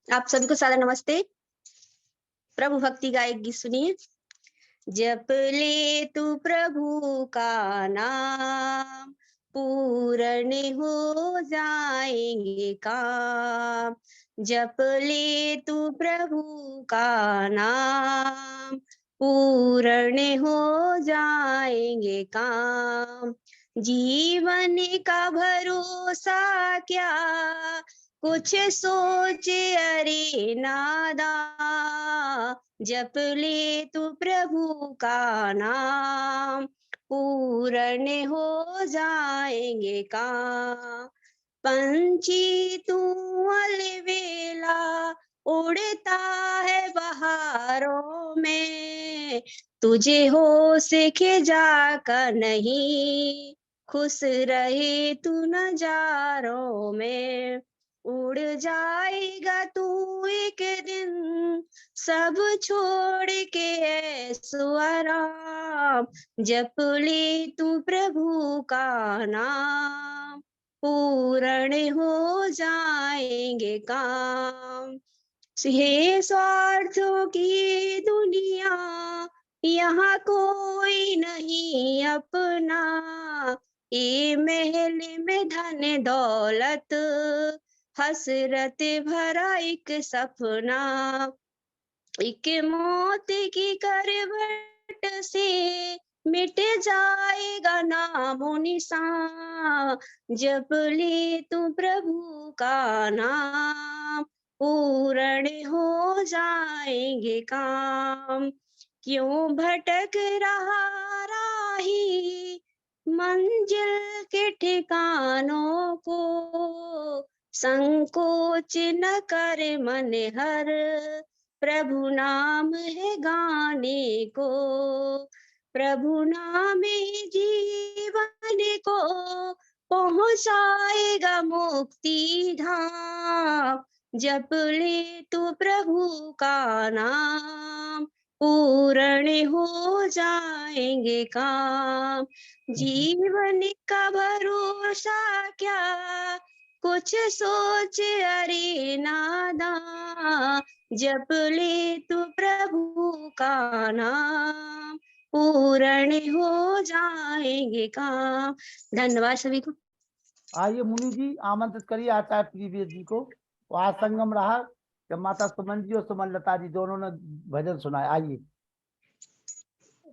आप सभी को सादर नमस्ते। प्रभु भक्ति का एक गीत सुनिए। जप ले तू प्रभु का नाम, पूर्ण हो जाएंगे काम। जप ले तू प्रभु का नाम, पूर्ण हो जाएंगे काम। जीवन का भरोसा क्या, कुछ सोच अरे नादा। जप ले तू प्रभु का नाम, पूर्ण हो जाएंगे काम। पंछी तू अलबेला उड़ता है बहारों में, तुझे होश के जाकर नहीं, खुश रहे तू नजारों में। उड़ जाएगा तू एक दिन, सब छोड़ के ऐसो आराम। जप ले तू प्रभु का नाम, पूर्ण हो जाएंगे काम। हे स्वार्थों की दुनिया, यहाँ कोई नहीं अपना। ये महल में धन दौलत, हसरत भरा एक सपना। एक मौत की करवट से मिट जाएगा नामो निशान। जप ले तू प्रभु का नाम, पूर्ण हो जाएंगे काम। क्यों भटक रहा राही मंजिल के ठिकानों को, संकोच न कर मन हर, प्रभु नाम है गाने को। प्रभु नाम ही जीवन को पहुंचाएगा मुक्ति धाम। जप ले तू प्रभु का नाम, पूर्ण हो जाएंगे काम। जीवन का भरोसा क्या, कुछ सोच अरे नादा। जप ले तू प्रभु का नाम, पूर्ण हो जाएंगे काम। धन्यवाद सभी को। आइए मुनि जी आमंत्रित करिए आचार्य प्रिय जी को। आज संगम रहा जब माता सुमन जी और सुमन लता जी दोनों ने भजन सुनाया। आइए।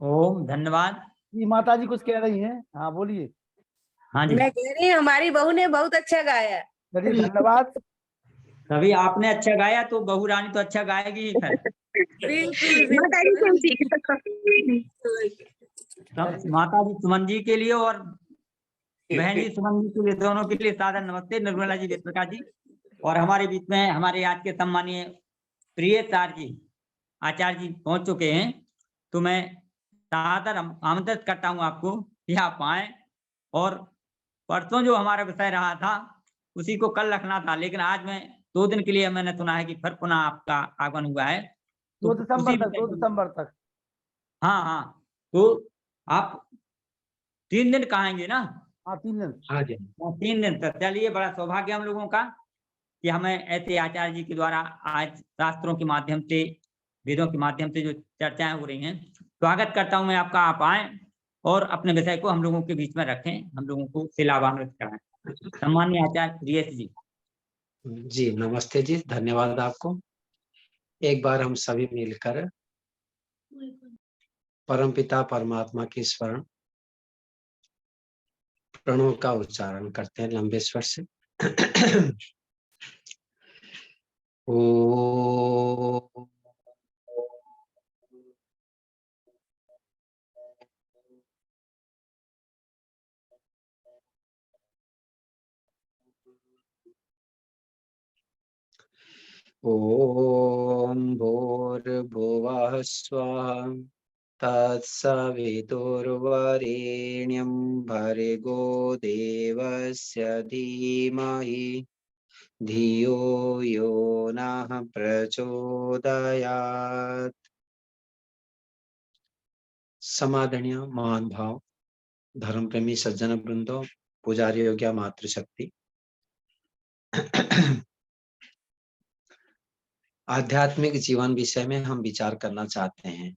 ओम धन्यवाद। जी माता जी कुछ कह रही हैं? हाँ बोलिए। हाँ जी, मैं कह रही हूँ हमारी बहू ने बहुत अच्छा गाया। चलिए धन्यवाद। कभी आपने अच्छा गाया तो बहू रानी तो अच्छा गाएगी ही फिर। माता जी सुमन जी के लिए और बहन जी सुमन जी के लिए, दोनों के लिए सादर नमस्ते। निर्मला जी, वेद प्रकाश जी और हमारे बीच में हमारे आज के सम्मानीय प्रिय आचार्य जी पहुंच चुके हैं। तो मैं सादर आमंत्रित करता हूं आपको कि आप आए। और परसों जो हमारा विषय रहा था उसी को कल रखना था, लेकिन आज मैं 2 दिन के लिए मैंने सुना है कि फिर पुनः आपका आगमन हुआ है। 2 दिसंबर तक। हाँ हाँ, तो आप 3 दिन कहेंगे ना? हाँ 3 दिन। हाँ जी, 3 दिन तक। चलिए, बड़ा सौभाग्य हम लोगों का कि हमें ऐसे आचार्य जी के द्वारा आज शास्त्रों के माध्यम से, वेदों के माध्यम से जो चर्चाएं हो रही हैं। स्वागत करता हूं मैं आपका। आप आए और अपने विषय को हम लोगों के बीच में रखें, हम लोगों को से लाभान्वित कराएं। सम्मानीय आचार्य प्रियेश जी। जी नमस्ते जी, धन्यवाद आपको। एक बार हम सभी मिलकर परमपिता परमात्मा की स्मरण प्रणव का उच्चारण करते हैं लंबे स्वर से। ओ ओम भूर्भुवः स्वः तत्सवितुर्वरेण्यं भर्गो देवस्य धीमहि धियो यो नः प्रचोदयात्। समादरणीय महान भाव धर्म प्रेमी सज्जन वृंदो, पुजारी हो गया मातृशक्ति। आध्यात्मिक जीवन विषय में हम विचार करना चाहते हैं।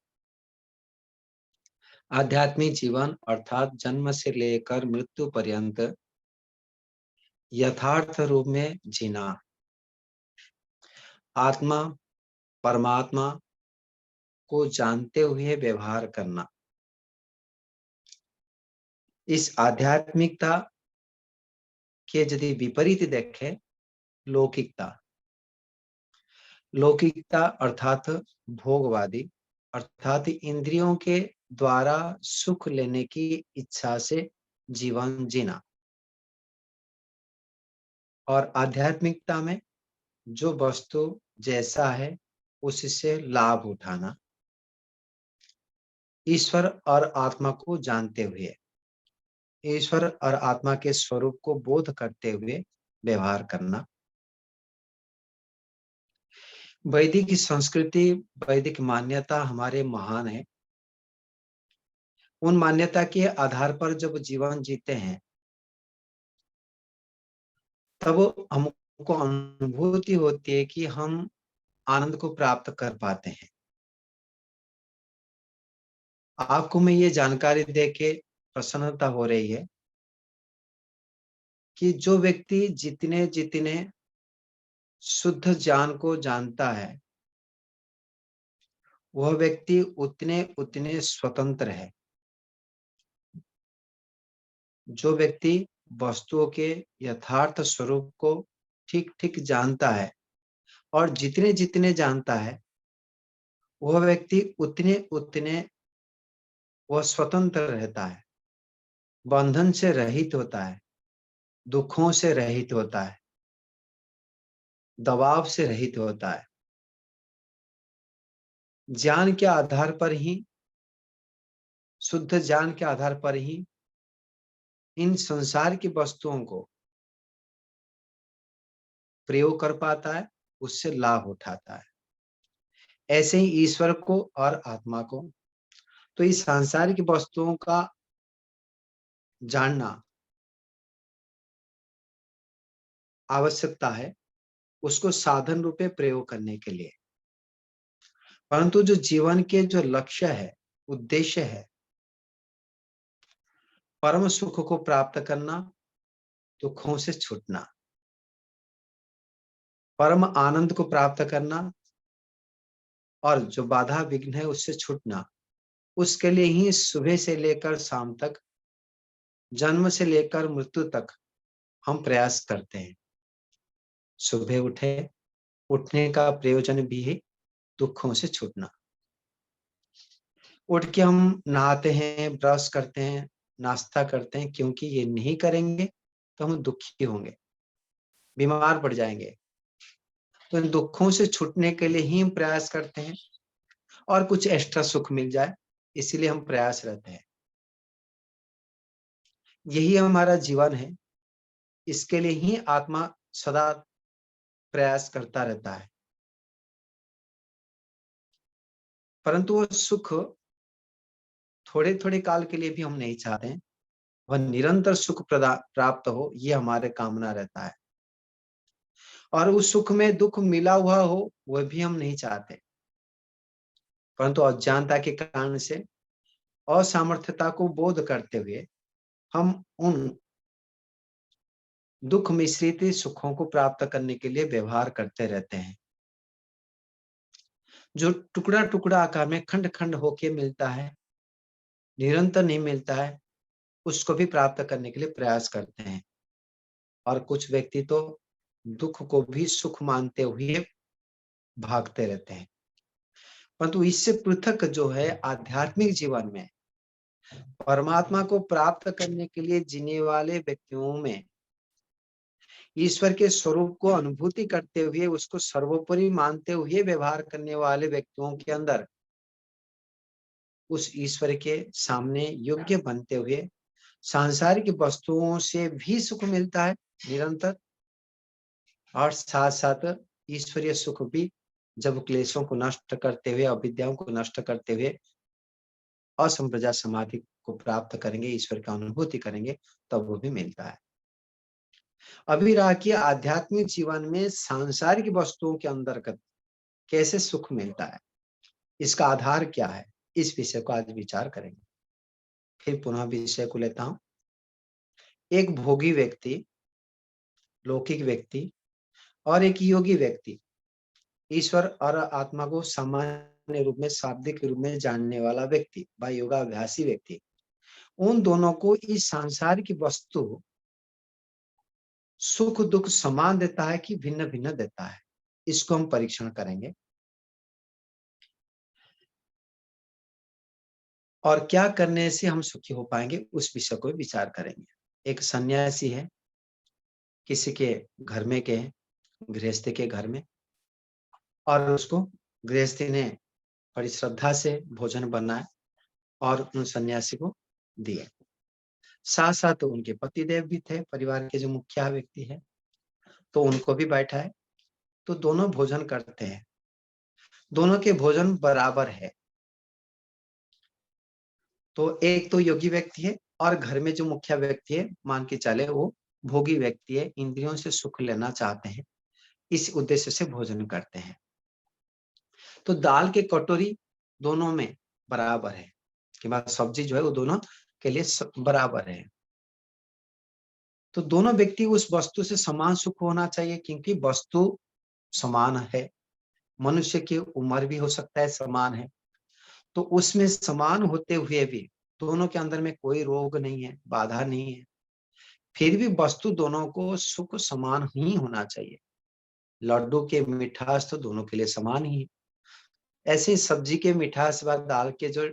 आध्यात्मिक जीवन अर्थात जन्म से लेकर मृत्यु पर्यंत यथार्थ रूप में जीना, आत्मा परमात्मा को जानते हुए व्यवहार करना। इस आध्यात्मिकता के यदि विपरीत देखें, लौकिकता, लौकिकता अर्थात भोगवादी, अर्थात इंद्रियों के द्वारा सुख लेने की इच्छा से जीवन जीना। और आध्यात्मिकता में जो वस्तु जैसा है उससे लाभ उठाना, ईश्वर और आत्मा को जानते हुए, ईश्वर और आत्मा के स्वरूप को बोध करते हुए व्यवहार करना। वैदिक संस्कृति, वैदिक मान्यता हमारे महान है। उन मान्यता के आधार पर जब जीवन जीते हैं तब हमको अनुभूति होती है कि हम आनंद को प्राप्त कर पाते हैं। आपको मैं ये जानकारी देके प्रसन्नता हो रही है कि जो व्यक्ति जितने जितने शुद्ध ज्ञान को जानता है वह व्यक्ति उतने उतने स्वतंत्र है। जो व्यक्ति वस्तुओं के यथार्थ स्वरूप को ठीक ठीक जानता है और जितने जितने जानता है वह व्यक्ति उतने उतने वह स्वतंत्र रहता है, बंधन से रहित होता है, दुखों से रहित होता है, दबाव से रहित होता है। ज्ञान के आधार पर ही, शुद्ध ज्ञान के आधार पर ही इन संसार की वस्तुओं को प्रयोग कर पाता है, उससे लाभ उठाता है। ऐसे ही ईश्वर को और आत्मा को, तो इस सांसारिक वस्तुओं का जानना आवश्यकता है उसको साधन रूपे प्रयोग करने के लिए। परंतु जो जीवन के जो लक्ष्य है, उद्देश्य है, परम सुख को प्राप्त करना, दुखों से छूटना, परम आनंद को प्राप्त करना और जो बाधा विघ्न है उससे छूटना, उसके लिए ही सुबह से लेकर शाम तक, जन्म से लेकर मृत्यु तक हम प्रयास करते हैं। सुबह उठे, उठने का प्रयोजन भी है दुखों से छूटना। उठ के हम नहाते हैं, ब्रश करते हैं, नाश्ता करते हैं, क्योंकि ये नहीं करेंगे तो हम दुखी होंगे, बीमार पड़ जाएंगे। तो इन दुखों से छूटने के लिए ही हम प्रयास करते हैं और कुछ एक्स्ट्रा सुख मिल जाए इसीलिए हम प्रयास रहते हैं। यही हमारा जीवन है, इसके लिए ही आत्मा सदा प्रयास करता रहता है। परंतु वो सुख थोड़े थोड़े काल के लिए भी हम नहीं चाहते हैं, वह निरंतर सुख प्राप्त हो, ये हमारे कामना रहता है। और उस सुख में दुख मिला हुआ हो वह भी हम नहीं चाहते, परंतु अज्ञानता के कारण से, असामर्थ्यता को बोध करते हुए हम उन दुख मिश्रित सुखों को प्राप्त करने के लिए व्यवहार करते रहते हैं। जो टुकड़ा टुकड़ा आकार में खंड खंड होके मिलता है, निरंतर नहीं मिलता है, उसको भी प्राप्त करने के लिए प्रयास करते हैं। और कुछ व्यक्ति तो दुख को भी सुख मानते हुए भागते रहते हैं। परंतु इससे पृथक जो है आध्यात्मिक जीवन में परमात्मा को प्राप्त करने के लिए जीने वाले व्यक्तियों में ईश्वर के स्वरूप को अनुभूति करते हुए, उसको सर्वोपरि मानते हुए व्यवहार करने वाले व्यक्तियों के अंदर उस ईश्वर के सामने योग्य बनते हुए सांसारिक वस्तुओं से भी सुख मिलता है निरंतर, और साथ साथ ईश्वरीय सुख भी जब क्लेशों को नष्ट करते हुए, अविद्याओं को नष्ट करते हुए असंप्रजा समाधि को प्राप्त करेंगे, ईश्वर की अनुभूति करेंगे, तब वो भी मिलता है। अभी रहा कि आध्यात्मिक जीवन में सांसारिक वस्तुओं के अंतर्गत कैसे सुख मिलता है, इसका आधार क्या है, इस विषय को आज विचार करेंगे। फिर पुनः विषय को लेता हूं। एक भोगी व्यक्ति, लौकिक व्यक्ति और एक योगी व्यक्ति, ईश्वर और आत्मा को सामान्य रूप में, शाब्दिक रूप में जानने वाला व्यक्ति व योगाभ्यासी व्यक्ति, उन दोनों को इस सांसारिक वस्तु सुख दुख समान देता है कि भिन्न भिन्न देता है, इसको हम परीक्षण करेंगे। और क्या करने से हम सुखी हो पाएंगे, उस विषय को विचार करेंगे। एक सन्यासी है, किसी के घर में के, गृहस्थी के घर में, और उसको गृहस्थी ने बड़ी श्रद्धा से भोजन बनाया और उन सन्यासी को दिए। साथ साथ उनके पतिदेव भी थे, परिवार के जो मुखिया व्यक्ति है, तो उनको भी बैठाए। तो दोनों भोजन करते हैं, दोनों के भोजन बराबर है। तो एक तो योगी व्यक्ति है और घर में जो मुखिया व्यक्ति है, मान के चले वो भोगी व्यक्ति है, इंद्रियों से सुख लेना चाहते हैं, इस उद्देश्य से भोजन करते हैं। तो दाल के कटोरी दोनों में बराबर है, कि बाद सब्जी जो है वो दोनों के लिए बराबर है। तो दोनों व्यक्ति उस वस्तु से समान सुख होना चाहिए, क्योंकि वस्तु समान है। मनुष्य की उम्र भी हो सकता है समान है, तो उसमें समान होते हुए भी दोनों के अंदर में कोई रोग नहीं है, बाधा नहीं है, फिर भी वस्तु दोनों को सुख समान ही होना चाहिए। लड्डू के मिठास तो दोनों के लिए समान ही है, ऐसे ही सब्जी के मिठास व दाल के जो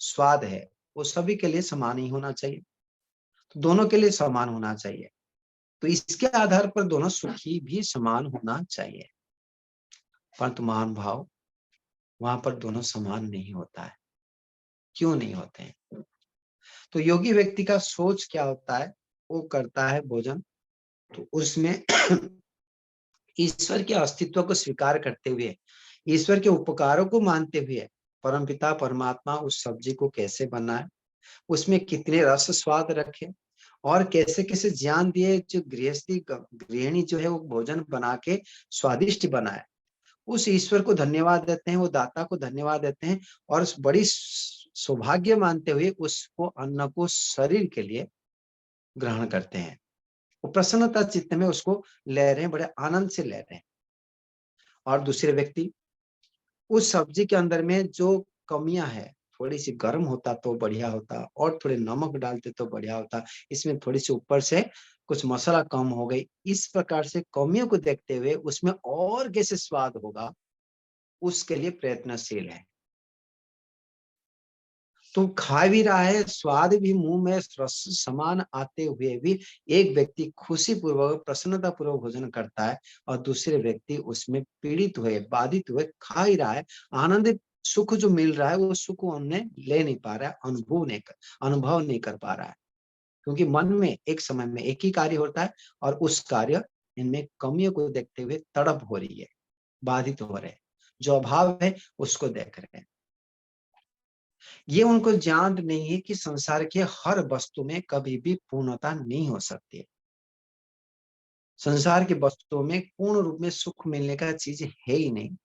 स्वाद है वो सभी के लिए समान ही होना चाहिए, तो दोनों के लिए समान होना चाहिए। तो इसके आधार पर दोनों सुखी भी समान होना चाहिए, परंतु मान भाव वहां पर दोनों समान नहीं होता है। क्यों नहीं होते हैं? तो योगी व्यक्ति का सोच क्या होता है, वो करता है भोजन, तो उसमें ईश्वर के अस्तित्व को स्वीकार करते हुए, ईश्वर के उपकारों को मानते हुए, परमपिता परमात्मा उस सब्जी को कैसे बनाए, उसमें कितने रस स्वाद रखे और कैसे कैसे ज्ञान दिए, जो गृहिणी जो है वो भोजन बना के स्वादिष्ट बनाए, उस ईश्वर को धन्यवाद देते हैं, वो दाता को धन्यवाद देते हैं और उस बड़ी सौभाग्य मानते हुए उसको, अन्न को शरीर के लिए ग्रहण करते हैं। वो प्रसन्नता चित्त में उसको ले रहे हैं, बड़े आनंद से ले रहे हैं। और दूसरे व्यक्ति उस सब्जी के अंदर में जो कमियां है, थोड़ी सी गर्म होता तो बढ़िया होता, और थोड़े नमक डालते तो बढ़िया होता, इसमें थोड़ी सी ऊपर से कुछ मसाला कम हो गई, इस प्रकार से कमियों को देखते हुए उसमें और कैसे स्वाद होगा उसके लिए प्रयत्नशील है। तो खा भी रहा है, स्वाद भी मुंह में रस समान आते हुए भी एक व्यक्ति खुशी पूर्वक प्रसन्नता पूर्वक भोजन करता है और दूसरे व्यक्ति उसमें पीड़ित हुए, बाधित हुए खा ही रहा है, आनंदित सुख जो मिल रहा है वो सुख हमने ले नहीं पा रहा है, अनुभव नहीं कर पा रहा है, क्योंकि मन में एक समय में एक ही कार्य होता है और उस कार्य इनमें कमियों को देखते हुए तड़प हो रही है, बाधित हो रहे हैं, जो अभाव है उसको देख रहे हैं। ये उनको ज्ञान नहीं है कि संसार के हर वस्तु में कभी भी पूर्णता नहीं हो सकती। संसार की वस्तुओं में पूर्ण रूप में सुख मिलने का चीज है ही नहीं,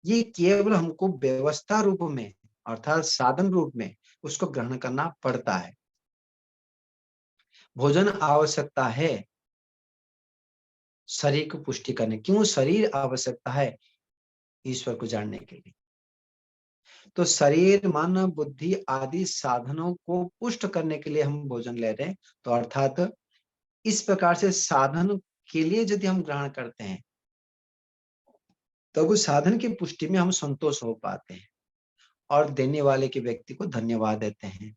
ये केवल हमको व्यवस्था रूप में अर्थात साधन रूप में उसको ग्रहण करना पड़ता है। भोजन आवश्यकता है शरीर को पुष्टि करने, क्यों शरीर आवश्यकता है ईश्वर को जानने के लिए। तो शरीर मन बुद्धि आदि साधनों को पुष्ट करने के लिए हम भोजन ले रहे हैं, तो अर्थात इस प्रकार से साधन के लिए यदि हम ग्रहण करते हैं तो उस साधन की पुष्टि में हम संतोष हो पाते हैं और देने वाले के व्यक्ति को धन्यवाद देते हैं।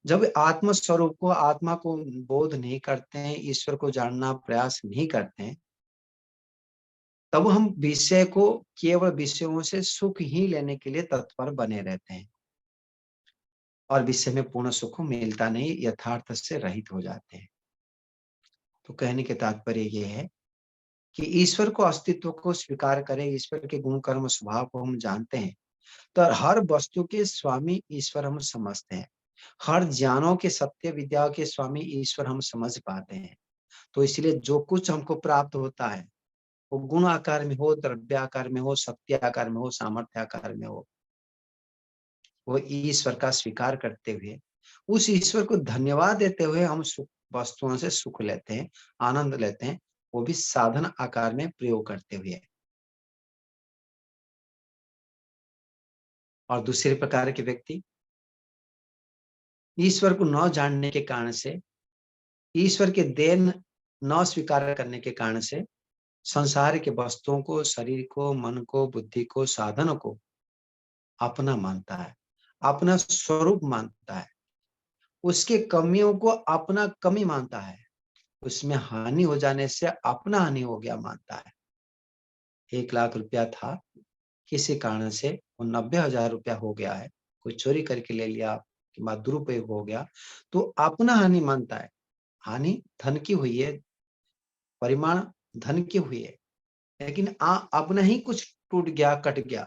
जब आत्म स्वरूप को, आत्मा को बोध नहीं करते हैं, ईश्वर को जानना प्रयास नहीं करते हैं, तब हम विषय को केवल विषयों से सुख ही लेने के लिए तत्पर बने रहते हैं और विषय में पूर्ण सुख मिलता नहीं, यथार्थ से रहित हो जाते हैं। तो कहने के तात्पर्य यह है कि ईश्वर को अस्तित्व को स्वीकार करें, ईश्वर के गुण कर्म स्वभाव को हम जानते हैं, तो हर वस्तु के स्वामी ईश्वर हम समझते हैं, हर ज्ञानों के सत्य विद्याओं के स्वामी ईश्वर हम समझ पाते हैं। तो इसलिए जो कुछ हमको प्राप्त होता है वो गुण आकार में हो, द्रव्य आकार में हो, शक्ति आकार में हो, सामर्थ्य आकार में हो, वो ईश्वर का स्वीकार करते हुए, उस ईश्वर को धन्यवाद देते हुए हम सुख वस्तुओं से सुख लेते हैं, आनंद लेते हैं, वो भी साधन आकार में प्रयोग करते हुए। और दूसरे प्रकार के व्यक्ति ईश्वर को न जानने के कारण से, ईश्वर के देन न स्वीकार करने के कारण से संसार के वस्तुओं को, शरीर को, मन को, बुद्धि को, साधनों को अपना मानता है, अपना स्वरूप मानता है, उसके कमियों को अपना कमी मानता है, उसमें हानि हो जाने से अपना हानि हो गया मानता है। 1 लाख रुपया था, किसी कारण से वो 90,000 रुपया हो गया है, कोई चोरी करके ले लिया कि बाद दुरुपयोग हो गया, तो अपना हानि मानता है। हानि धन की हुई है, परिमाण धन की हुई है, लेकिन अपना ही कुछ टूट गया, कट गया,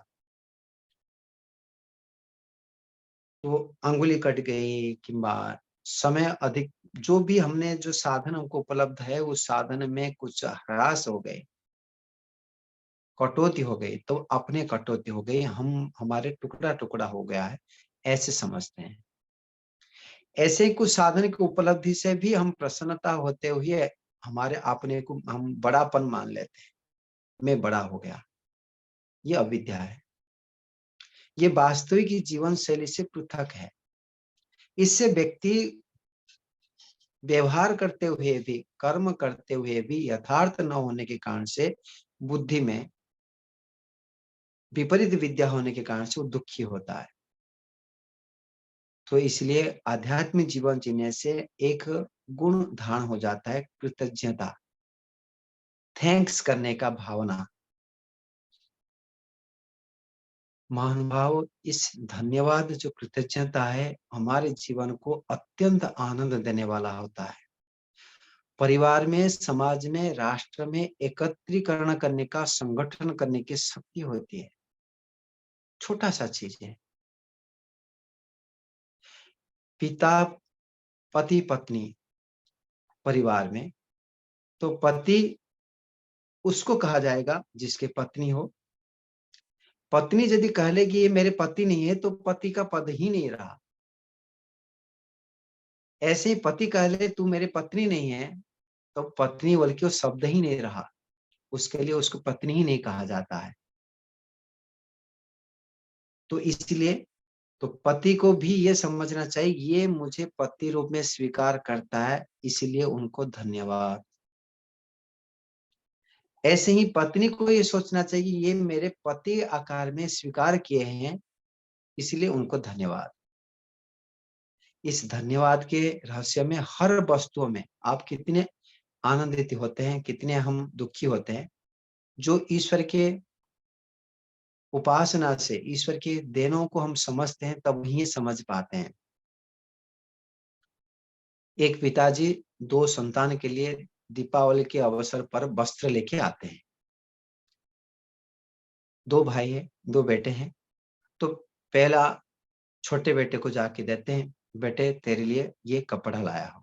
तो अंगुली कट गई कि समय अधिक, जो भी हमने जो साधन हमको उपलब्ध है उस साधन में कुछ ह्रास हो गए, कटौती हो गई, तो अपने कटौती हो गई, हम हमारे टुकड़ा टुकड़ा हो गया है, ऐसे समझते हैं। ऐसे ही कुछ साधन की उपलब्धि से भी हम प्रसन्नता होते हुए हमारे अपने को हम बड़ापन मान लेते हैं, मैं बड़ा हो गया। ये अविद्या है, ये वास्तविक जीवन शैली से पृथक है। इससे व्यक्ति व्यवहार करते हुए भी, कर्म करते हुए भी यथार्थ न होने के कारण से, बुद्धि में विपरीत विद्या होने के कारण से वो दुखी होता है। तो इसलिए आध्यात्मिक जीवन जीने से एक गुण धारण हो जाता है, कृतज्ञता, थैंक्स करने का भावना। महानुभाव, इस धन्यवाद जो कृतज्ञता है हमारे जीवन को अत्यंत आनंद देने वाला होता है। परिवार में, समाज में, राष्ट्र में एकत्रीकरण करने का, संगठन करने की शक्ति होती है। छोटा सा चीज है, पिता पति पत्नी परिवार में, तो पति उसको कहा जाएगा जिसके पत्नी हो। पत्नी यदि कह लेगी ये मेरे पति नहीं है, तो पति का पद ही नहीं रहा। ऐसे ही पति कह ले तू मेरे पत्नी नहीं है, तो पत्नी बोल के वो शब्द ही नहीं रहा, उसके लिए उसको पत्नी ही नहीं कहा जाता है। तो इसलिए तो पति को भी ये समझना चाहिए ये मुझे पति रूप में स्वीकार करता है, इसलिए उनको धन्यवाद। ऐसे ही पत्नी को ये सोचना चाहिए ये मेरे पति आकार में स्वीकार किए हैं, इसलिए उनको धन्यवाद। इस धन्यवाद के रहस्य में हर वस्तुओं में आप कितने आनंदित होते हैं, कितने हम दुखी होते हैं, जो ईश्वर के उपासना से, ईश्वर के देनों को हम समझते हैं, तब ही समझ पाते हैं। एक पिताजी 2 संतान के लिए दीपावली के अवसर पर वस्त्र लेके आते हैं। 2 भाई है, 2 बेटे हैं, तो पहला छोटे बेटे को जाके देते हैं, बेटे तेरे लिए ये कपड़ा लाया हूं।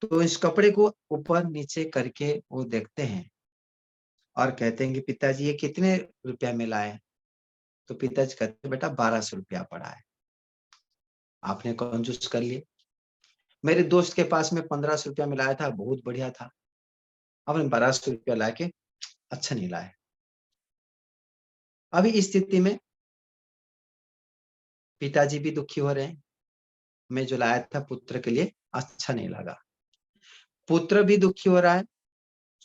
तो इस कपड़े को ऊपर नीचे करके वो देखते हैं और कहते हैं कि पिताजी ये कितने रुपया में लाए? तो पिताजी कहते हैं बेटा 1200 रुपया पड़ा है। आपने कंजूस कर लिए। मेरे दोस्त के पास में 1500 रुपया में लाया था, बहुत बढ़िया था, आपने 1200 रुपया ला के अच्छा नहीं लाया। अभी इस स्थिति में पिताजी भी दुखी हो रहे हैं, मैं जो लाया था पुत्र के लिए अच्छा नहीं लगा। पुत्र भी दुखी हो रहा है,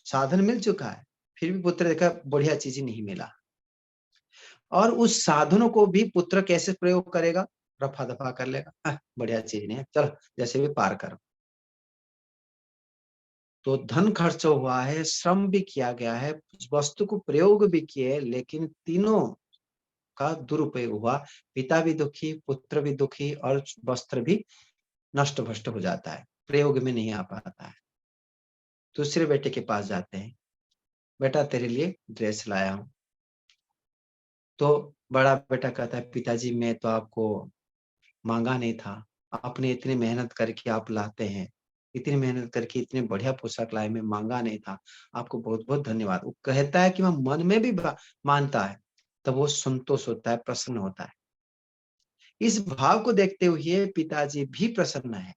साधन मिल चुका है, फिर भी पुत्र देखा बढ़िया चीज नहीं मिला, और उस साधनों को भी पुत्र कैसे प्रयोग करेगा? रफा दफा कर लेगा, बढ़िया चीज नहीं है, चलो जैसे भी पार करो। तो धन खर्च हुआ है, श्रम भी किया गया है, वस्तु को प्रयोग भी किए, लेकिन तीनों का दुरुपयोग हुआ। पिता भी दुखी, पुत्र भी दुखी, और वस्त्र भी नष्ट भ्रष्ट हो जाता है, प्रयोग में नहीं आ पाता है। दूसरे बेटे के पास जाते हैं, बेटा तेरे लिए ड्रेस लाया हूं। तो बड़ा बेटा कहता है पिताजी मैं तो आपको मांगा नहीं था, आपने इतनी मेहनत करके आप लाते हैं, इतनी मेहनत करके इतने बढ़िया पोशाक लाए, मैं मांगा नहीं था, आपको बहुत बहुत धन्यवाद। वो कहता है कि मैं मन में भी मानता है, तब वो संतोष होता है, प्रसन्न होता है। इस भाव को देखते हुए पिताजी भी प्रसन्न है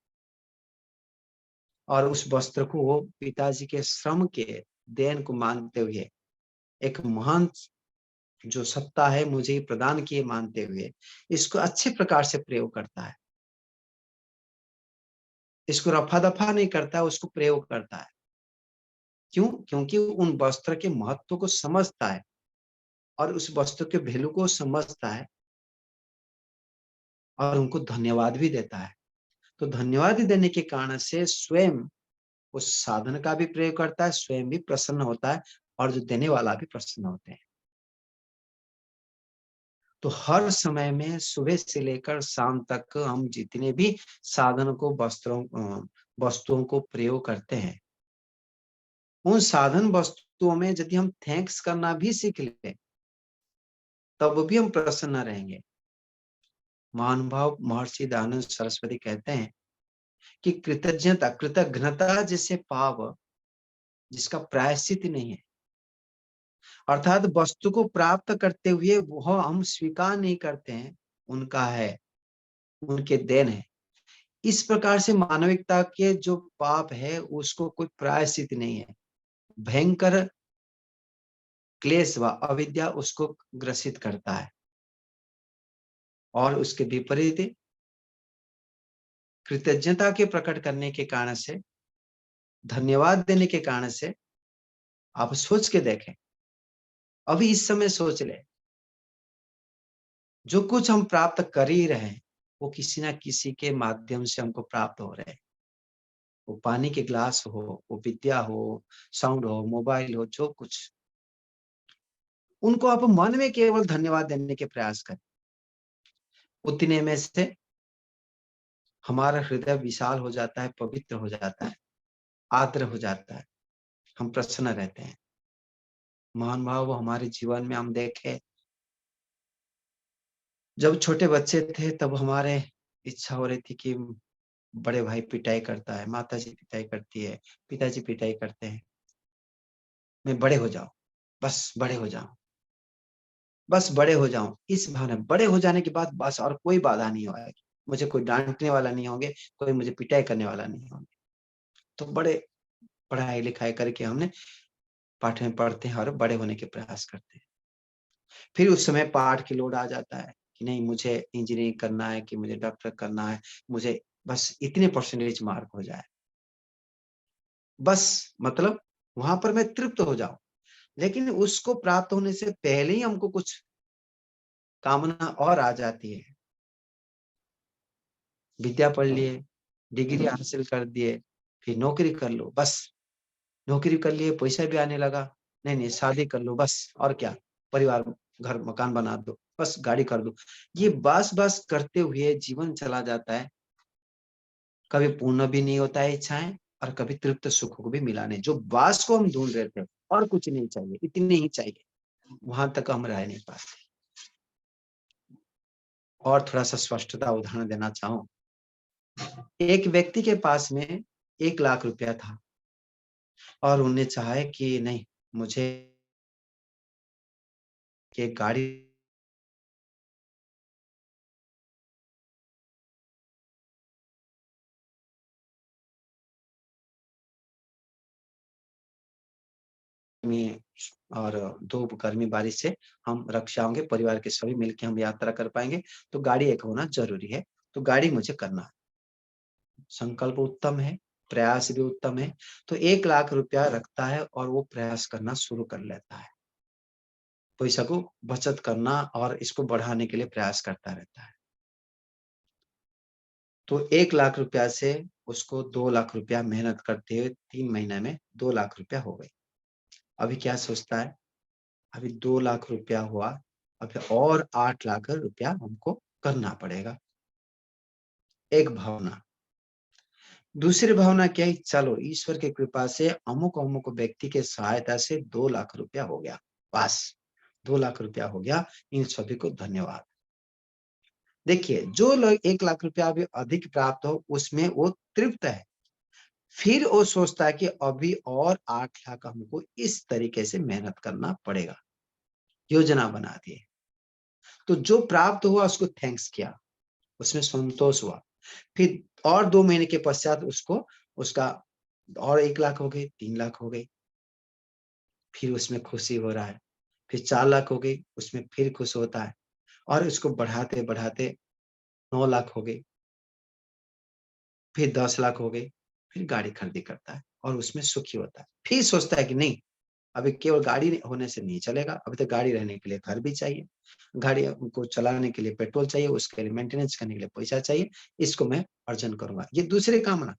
और उस वस्त्र को वो पिताजी के श्रम के देन को मानते हुए, एक महान जो सत्ता है मुझे प्रदान किए मानते हुए, इसको अच्छे प्रकार से प्रयोग करता है। इसको रफा दफा नहीं करता, उसको प्रयोग करता है। क्यों? क्योंकि उन वस्त्र के महत्व को समझता है और उस वस्त्र के वैल्यू को समझता है और उनको धन्यवाद भी देता है। तो धन्यवाद देने के कारण से स्वयं उस साधन का भी प्रयोग करता है, स्वयं भी प्रसन्न होता है और जो देने वाला भी प्रसन्न होते हैं। तो हर समय में सुबह से लेकर शाम तक हम जितने भी साधन को वस्तुओं को प्रयोग करते हैं, उन साधन वस्तुओं में यदि हम थैंक्स करना भी सीख लें, तब भी हम प्रसन्न रहेंगे। महानुभाव महर्षि दयानंद सरस्वती कहते हैं कि कृतज्ञता कृतघ्नता जैसे पाप जिसका प्रायश्चित नहीं है, अर्थात वस्तु को प्राप्त करते हुए वह हम स्वीकार नहीं करते हैं, उनका है, उनके देन है। इस प्रकार से मानविकता के जो पाप है उसको कोई प्रायश्चित नहीं है। भयंकर क्लेश व अविद्या उसको ग्रसित करता है और उसके विपरीत कृतज्ञता के प्रकट करने के कारण से, धन्यवाद देने के कारण से, आप सोच के देखें, अभी इस समय सोच ले, जो कुछ हम प्राप्त कर ही रहे हैं वो किसी ना किसी के माध्यम से हमको प्राप्त हो रहे हैं। वो पानी के ग्लास हो, वो विद्या हो, साउंड हो, मोबाइल हो, जो कुछ, उनको आप मन में केवल धन्यवाद देने के प्रयास करें। उतने में से हमारा हृदय विशाल हो जाता है, पवित्र हो जाता है, आर्द्र हो जाता है, हम प्रसन्न रहते हैं। महान भाव हमारे जीवन में हम देखें, जब छोटे बच्चे थे तब हमारे इच्छा हो रही थी कि बड़े भाई पिटाई करता है, माताजी पिटाई करती है, पिताजी पिटाई करते हैं, मैं बड़े हो जाऊं, बस बड़े हो जाऊं, बस बड़े हो जाऊं। इस भावना, बड़े हो जाने के बाद बस और कोई बाधा नहीं होगी, मुझे कोई डांटने वाला नहीं होंगे, कोई मुझे पिटाई करने वाला नहीं होंगे। तो बड़े पढ़ाई लिखाई करके हमने पाठ में पढ़ते हैं और बड़े होने के प्रयास करते हैं। फिर उस समय पाठ की लोड आ जाता है कि नहीं मुझे इंजीनियरिंग करना है, कि मुझे डॉक्टर करना है, मुझे बस इतने परसेंटेज मार्क हो जाए, बस मतलब वहां पर मैं तृप्त हो जाऊं। लेकिन उसको प्राप्त होने से पहले ही हमको कुछ कामना और आ जाती है। विद्या पढ़ लिए, डिग्री हासिल कर दिए, फिर नौकरी कर लो, बस नौकरी कर लिए, पैसा भी आने लगा, नहीं नहीं शादी कर लो, बस और क्या, परिवार घर मकान बना दो, बस गाड़ी कर दो। ये बस बस करते हुए जीवन चला जाता है, कभी पूर्ण भी नहीं होता है इच्छाएं और कभी तृप्त सुख को भी मिला नहीं। जो बास को हम ढूंढ रहे थे और कुछ नहीं चाहिए, इतने ही चाहिए, वहां तक हम रह नहीं पाते। और थोड़ा सा स्पष्टता उदाहरण देना चाहूं, एक व्यक्ति के पास में 1 लाख रुपया था और उन्हें चाहे कि नहीं मुझे एक गाड़ी में और 2 गर्मी बारिश से हम रक्षा होंगे, परिवार के सभी मिलकर हम यात्रा कर पाएंगे, तो गाड़ी एक होना जरूरी है, तो गाड़ी मुझे करना है। संकल्प उत्तम है, प्रयास भी उत्तम है, तो 1 लाख रुपया रखता है और वो प्रयास करना शुरू कर लेता है, पैसा को बचत करना और इसको बढ़ाने के लिए प्रयास करता रहता है। तो 1 लाख रुपया से उसको 2 लाख रुपया मेहनत करते हुए 3 महीने में 2 लाख रुपया हो गई। अभी क्या सोचता है, अभी 2 लाख रुपया हुआ, अभी और 8 लाख रुपया हमको करना पड़ेगा। एक भावना। दूसरी भावना क्या है, चलो ईश्वर की कृपा से अमुक अमुक व्यक्ति के सहायता से 2 लाख रुपया हो गया, बस 2 लाख रुपया हो गया। इन सभी को धन्यवाद। देखिए, जो लोग 1 लाख रुपया अभी अधिक प्राप्त हो उसमें वो तृप्त है। फिर वो सोचता है कि अभी और 8 लाख हमको इस तरीके से मेहनत करना पड़ेगा। योजना बना दी। तो जो प्राप्त हुआ उसको थैंक्स किया, उसमें संतोष हुआ। फिर और 2 महीने के पश्चात उसको उसका और 1 लाख हो गए, 3 लाख हो गए। फिर उसमें खुशी हो रहा है। फिर 4 लाख हो गई, उसमें फिर खुश होता है और इसको बढ़ाते-बढ़ाते 9 लाख हो गई। फिर 10 लाख हो गई, फिर गाड़ी खरीदी करता है और उसमें सुखी होता है। फिर सोचता है कि नहीं, अभी केवल गाड़ी होने से नहीं चलेगा, अभी तो गाड़ी रहने के लिए घर भी चाहिए, गाड़ी को चलाने के लिए पेट्रोल चाहिए, उसके लिए मेंटेनेंस करने के लिए पैसा चाहिए, इसको मैं अर्जन करूँगा। ये दूसरे कामना।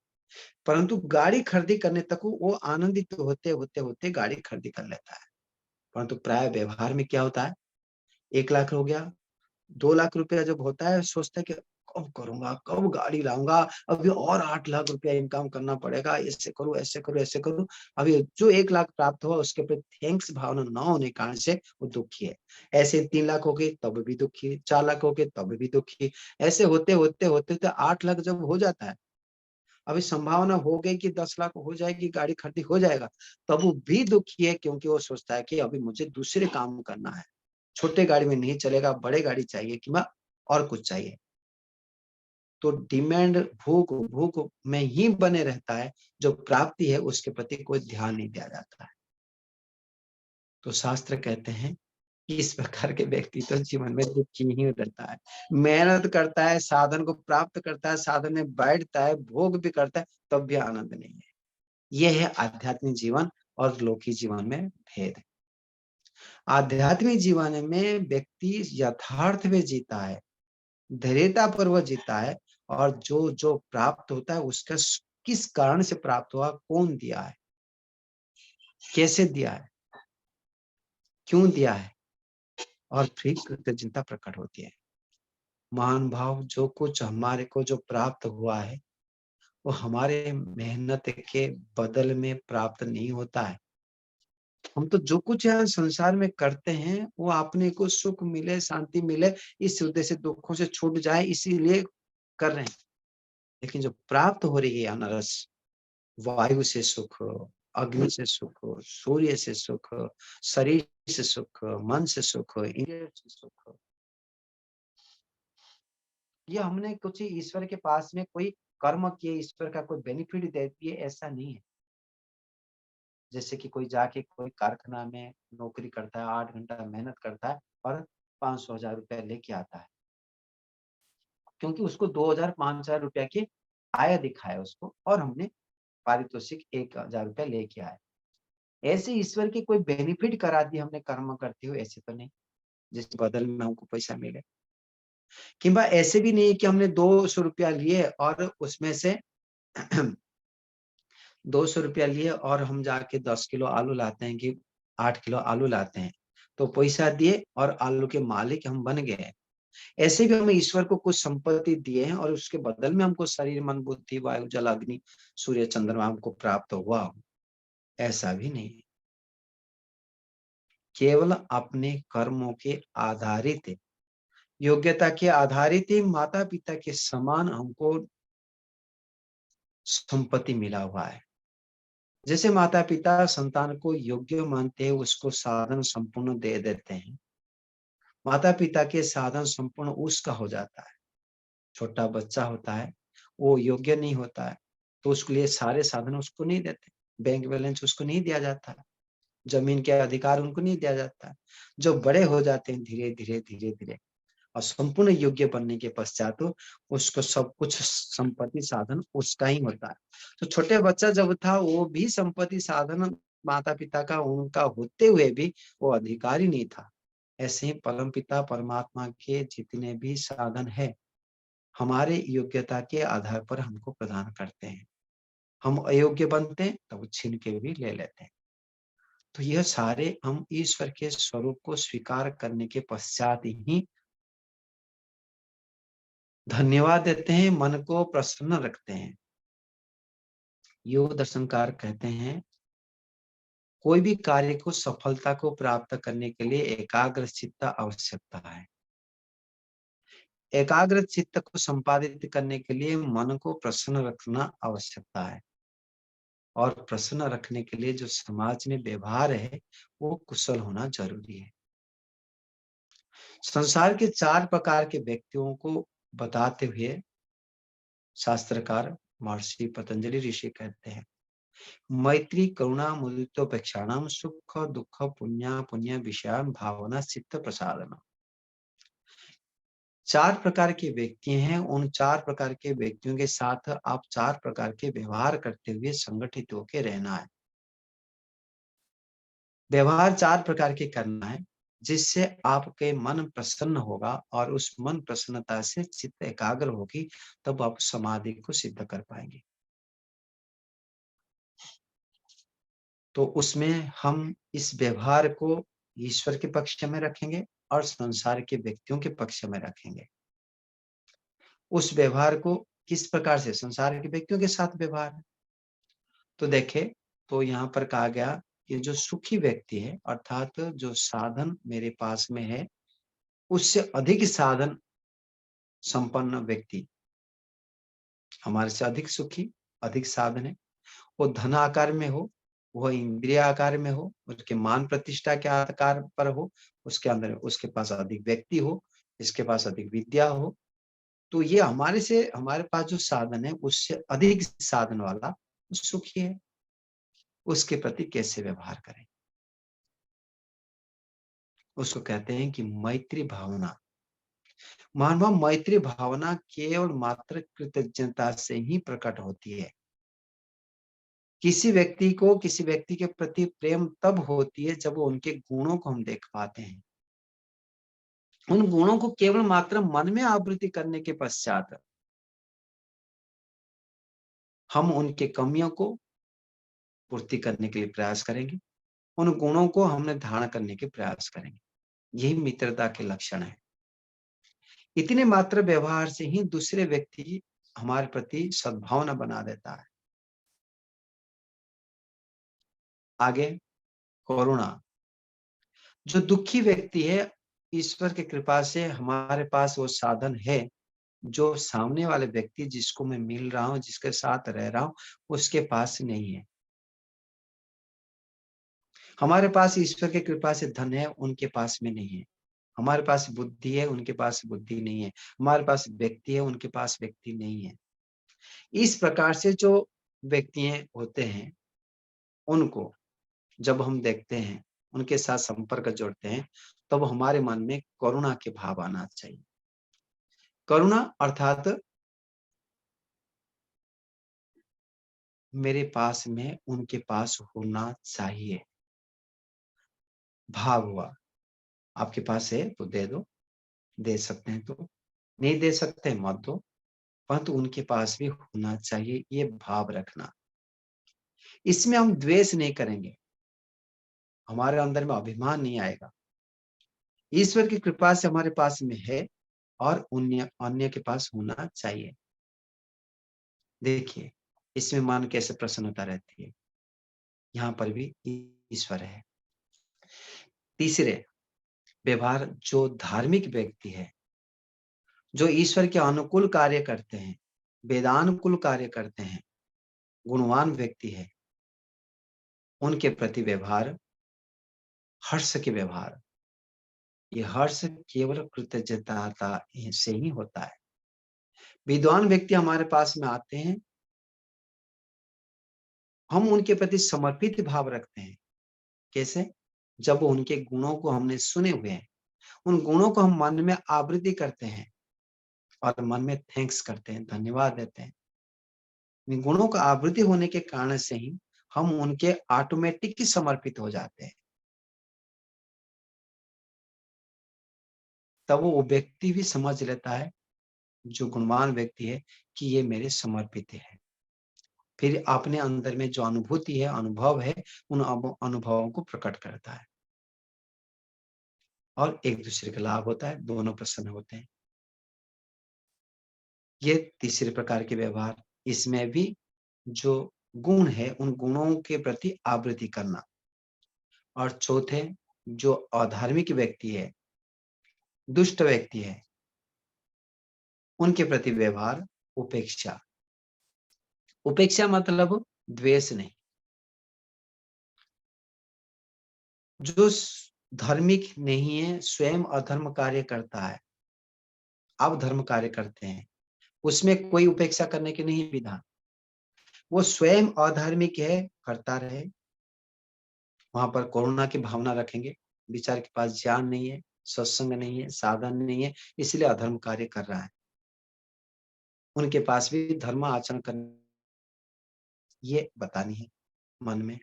परंतु गाड़ी खरीदी करने तक वो आनंदित होते गाड़ी खरीदी कर लेता है। परंतु प्राय व्यवहार में क्या होता है, 1 लाख हो गया, 2 लाख रुपया जब होता है सोचता है कि कब करूँगा, कब गाड़ी लाऊँगा, अभी और 8 लाख रुपया इनकम करना पड़ेगा, ऐसे करूँ, ऐसे करूँ, ऐसे करूँ। अभी जो 1 लाख प्राप्त हुआ उसके प्रति थैंक्स भावना ना होने के कारण से वो दुखी है। ऐसे 3 लाख हो गए तब भी दुखी, 4 लाख हो गए तब भी दुखी। ऐसे होते 8 लाख जब हो जाता है, अभी संभावना हो गई कि 10 लाख हो जाएगी, गाड़ी खरीदी हो जाएगा, तब वो भी दुखी है क्योंकि वो सोचता है कि अभी मुझे दूसरे काम करना है। छोटे गाड़ी में नहीं चलेगा, बड़े गाड़ी चाहिए किंवा और कुछ चाहिए। तो डिमांड भूख में ही बने रहता है, जो प्राप्ति है उसके प्रति कोई ध्यान नहीं दिया जाता है। तो शास्त्र कहते हैं कि इस प्रकार के व्यक्ति तो जीवन में दुखी ही रहता है। मेहनत करता है, साधन को प्राप्त करता है, साधन में बैठता है, भोग भी करता है, तब भी आनंद नहीं है। यह है आध्यात्मिक जीवन और लौकिक जीवन में भेद। आध्यात्मिक जीवन में व्यक्ति यथार्थ में जीता है, धैर्यता पूर्वक जीता है और जो जो प्राप्त होता है उसका किस कारण से प्राप्त हुआ, कौन दिया है, कैसे दिया है, क्यों दिया है, और फिर कृतज्ञता प्रकट होती है। महान भाव, जो कुछ हमारे को जो प्राप्त हुआ है वो हमारे मेहनत के बदल में प्राप्त नहीं होता है। हम तो जो कुछ यहाँ संसार में करते हैं वो अपने को सुख मिले, शांति मिले, इस उद्देश्य से दुखों से छूट जाए इसीलिए कर रहे हैं। लेकिन जो प्राप्त हो रही है अनरस, वायु से सुख, अग्नि से सुख, सूर्य से सुख, शरीर से सुख, मन से सुख, इंद्रिय से सुख, ये हमने कुछ ईश्वर के पास में कोई कर्म किए ईश्वर का कोई बेनिफिट देती है ऐसा नहीं है। जैसे कि कोई जाके कोई कारखाना में नौकरी करता है, 8 घंटा मेहनत करता है और 500,000 रुपया लेके आता है, क्योंकि उसको 2,000-5,000 रुपया की आय दिखाया उसको और हमने पारितोषिक 1,000 रुपया लेके आए। ऐसे ईश्वर की कोई बेनिफिट करा दी हमने कर्म करते हुए, ऐसे तो नहीं जिसके बदल में हमको पैसा मिले। किंबा ऐसे भी नहीं कि हमने 200 रुपया लिए और उसमें से 200 रुपया लिए और हम जाके 10 किलो आलू लाते हैं कि 8 किलो आलू लाते हैं, तो पैसा दिए और आलू के मालिक हम बन गए। ऐसे भी हमें ईश्वर को कुछ संपत्ति दिए हैं और उसके बदल में हमको शरीर, मन, बुद्धि, वायु, जल, अग्नि, सूर्य, चंद्रमा हमको प्राप्त हुआ, ऐसा भी नहीं है। केवल अपने कर्मों के आधारित, योग्यता के आधारित ही माता पिता के समान हमको संपत्ति मिला हुआ है। जैसे माता पिता संतान को योग्य मानते हैं, उसको साधन संपूर्ण दे देते हैं, माता पिता के साधन संपूर्ण उसका हो जाता है। छोटा बच्चा होता है, वो योग्य नहीं होता है तो उसके लिए सारे साधन उसको नहीं देते, बैंक बैलेंस उसको नहीं दिया जाता, जमीन के अधिकार उनको नहीं दिया जाता। जो बड़े हो जाते हैं धीरे धीरे धीरे धीरे और संपूर्ण योग्य बनने के पश्चात उसको सब कुछ संपत्ति साधन उसका ही होता है। तो छोटे बच्चा जब था वो भी संपत्ति साधन माता पिता का उनका होते हुए भी वो अधिकारी नहीं था। ऐसे ही परम पिता परमात्मा के जितने भी साधन है हमारे योग्यता के आधार पर हमको प्रदान करते हैं। हम अयोग्य बनते हैं तो वो छीन के भी ले लेते हैं। तो यह सारे हम ईश्वर के स्वरूप को स्वीकार करने के पश्चात ही धन्यवाद देते हैं, मन को प्रसन्न रखते हैं। योग दर्शनकार कहते हैं कोई भी कार्य को सफलता को प्राप्त करने के लिए एकाग्र चित्त आवश्यकता है। एकाग्र चित्त को संपादित करने के लिए मन को प्रसन्न रखना आवश्यकता है, और प्रसन्न रखने के लिए जो समाज में व्यवहार है वो कुशल होना जरूरी है। संसार के 4 प्रकार के व्यक्तियों को बताते हुए शास्त्रकार महर्षि पतंजलि ऋषि कहते हैं, मैत्री करुणा मुदितोपेक्षाणाम सुख दुख पुण्य पुण्य विषयान भावना चित्त प्रसादन। 4 प्रकार के व्यक्ति हैं, उन 4 प्रकार के व्यक्तियों के साथ आप 4 प्रकार के व्यवहार करते हुए संगठित होकर रहना है। व्यवहार 4 प्रकार के करना है जिससे आपके मन प्रसन्न होगा, और उस मन प्रसन्नता से चित्त एकाग्र होगी, तब आप समाधि को सिद्ध कर पाएंगे। तो उसमें हम इस व्यवहार को ईश्वर के पक्ष में रखेंगे और संसार के व्यक्तियों के पक्ष में रखेंगे। उस व्यवहार को किस प्रकार से संसार के व्यक्तियों के साथ व्यवहार है, तो देखे तो यहाँ पर कहा गया कि जो सुखी व्यक्ति है, अर्थात जो साधन मेरे पास में है उससे अधिक साधन संपन्न व्यक्ति हमारे से अधिक सुखी, अधिक साधन है। वो धन आकार में हो, वह इंद्रिय आकार में हो, उसके मान प्रतिष्ठा के आकार पर हो, उसके अंदर उसके पास अधिक व्यक्ति हो, इसके पास अधिक विद्या हो, तो ये हमारे पास जो साधन है उससे अधिक साधन वाला वो सुखी है। उसके प्रति कैसे व्यवहार करें, उसको कहते हैं कि मैत्री भावना। मानव मैत्री भावना केवल मात्र कृतज्ञता से ही प्रकट होती है। किसी व्यक्ति के प्रति प्रेम तब होती है जब वो उनके गुणों को हम देख पाते हैं। उन गुणों को केवल मात्र मन में आवृत्ति करने के पश्चात हम उनके कमियों को पूर्ति करने के लिए प्रयास करेंगे, उन गुणों को हमने धारण करने के प्रयास करेंगे। यही मित्रता के लक्षण है। इतने मात्र व्यवहार से ही दूसरे व्यक्ति हमारे प्रति सद्भावना बना देता है। आगे करुणा। जो दुखी व्यक्ति है, ईश्वर की कृपा से हमारे पास वो साधन है जो सामने वाले व्यक्ति जिसको मैं मिल रहा हूं, जिसके साथ रह रहा हूं, उसके पास नहीं है। हमारे पास ईश्वर की कृपा से धन है, उनके पास में नहीं है। हमारे पास बुद्धि है, उनके पास बुद्धि नहीं है। हमारे पास व्यक्ति है, उनके पास व्यक्ति नहीं है। इस प्रकार से जो व्यक्ति होते हैं, उनको जब हम देखते हैं, उनके साथ संपर्क जोड़ते हैं, तब हमारे मन में करुणा के भाव आना चाहिए। करुणा अर्थात मेरे पास में उनके पास होना चाहिए भाव हुआ। आपके पास है तो दे दो, दे सकते हैं तो, नहीं दे सकते मत दो, परंतु उनके पास भी होना चाहिए, ये भाव रखना। इसमें हम द्वेष नहीं करेंगे, हमारे अंदर में अभिमान नहीं आएगा। ईश्वर की कृपा से हमारे पास में है और अन्य के पास होना चाहिए। देखिए इसमें मन कैसे प्रसन्नता रहती है, यहाँ पर भी ईश्वर है। तीसरे व्यवहार, जो धार्मिक व्यक्ति है, जो ईश्वर के अनुकूल कार्य करते हैं, वेदानुकूल कार्य करते हैं, गुणवान व्यक्ति है, उनके प्रति व्यवहार हर्ष के व्यवहार। ये हर्ष केवल कृतज्ञता से ही होता है। विद्वान व्यक्ति हमारे पास में आते हैं, हम उनके प्रति समर्पित भाव रखते हैं। कैसे? जब उनके गुणों को हमने सुने हुए हैं, उन गुणों को हम मन में आवृत्ति करते हैं और मन में थैंक्स करते हैं, धन्यवाद देते हैं। इन गुणों का आवृत्ति होने के कारण से ही हम उनके ऑटोमेटिक ही समर्पित हो जाते हैं। तब वो व्यक्ति भी समझ लेता है, जो गुणवान व्यक्ति है, कि ये मेरे समर्पित है। फिर अपने अंदर में जो अनुभूति है, अनुभव है, उन अनुभवों को प्रकट करता है और एक दूसरे का लाभ होता है, दोनों प्रसन्न होते हैं। ये तीसरे प्रकार के व्यवहार। इसमें भी जो गुण है, उन गुणों के प्रति आवृत्ति करना। और चौथे जो अधार्मिक व्यक्ति है, दुष्ट व्यक्ति है, उनके प्रति व्यवहार उपेक्षा। उपेक्षा मतलब द्वेष नहीं। जो धार्मिक नहीं है, स्वयं अधर्म कार्य करता है, आप धर्म कार्य करते हैं, उसमें कोई उपेक्षा करने की नहीं विधान। वो स्वयं अधार्मिक है, करता रहे, वहां पर करुणा की भावना रखेंगे। विचार के पास ज्ञान नहीं है, सत्संग नहीं है, साधन नहीं है, इसलिए अधर्म कार्य कर रहा है। उनके पास भी धर्म आचरण करने ये बतानी है मन में,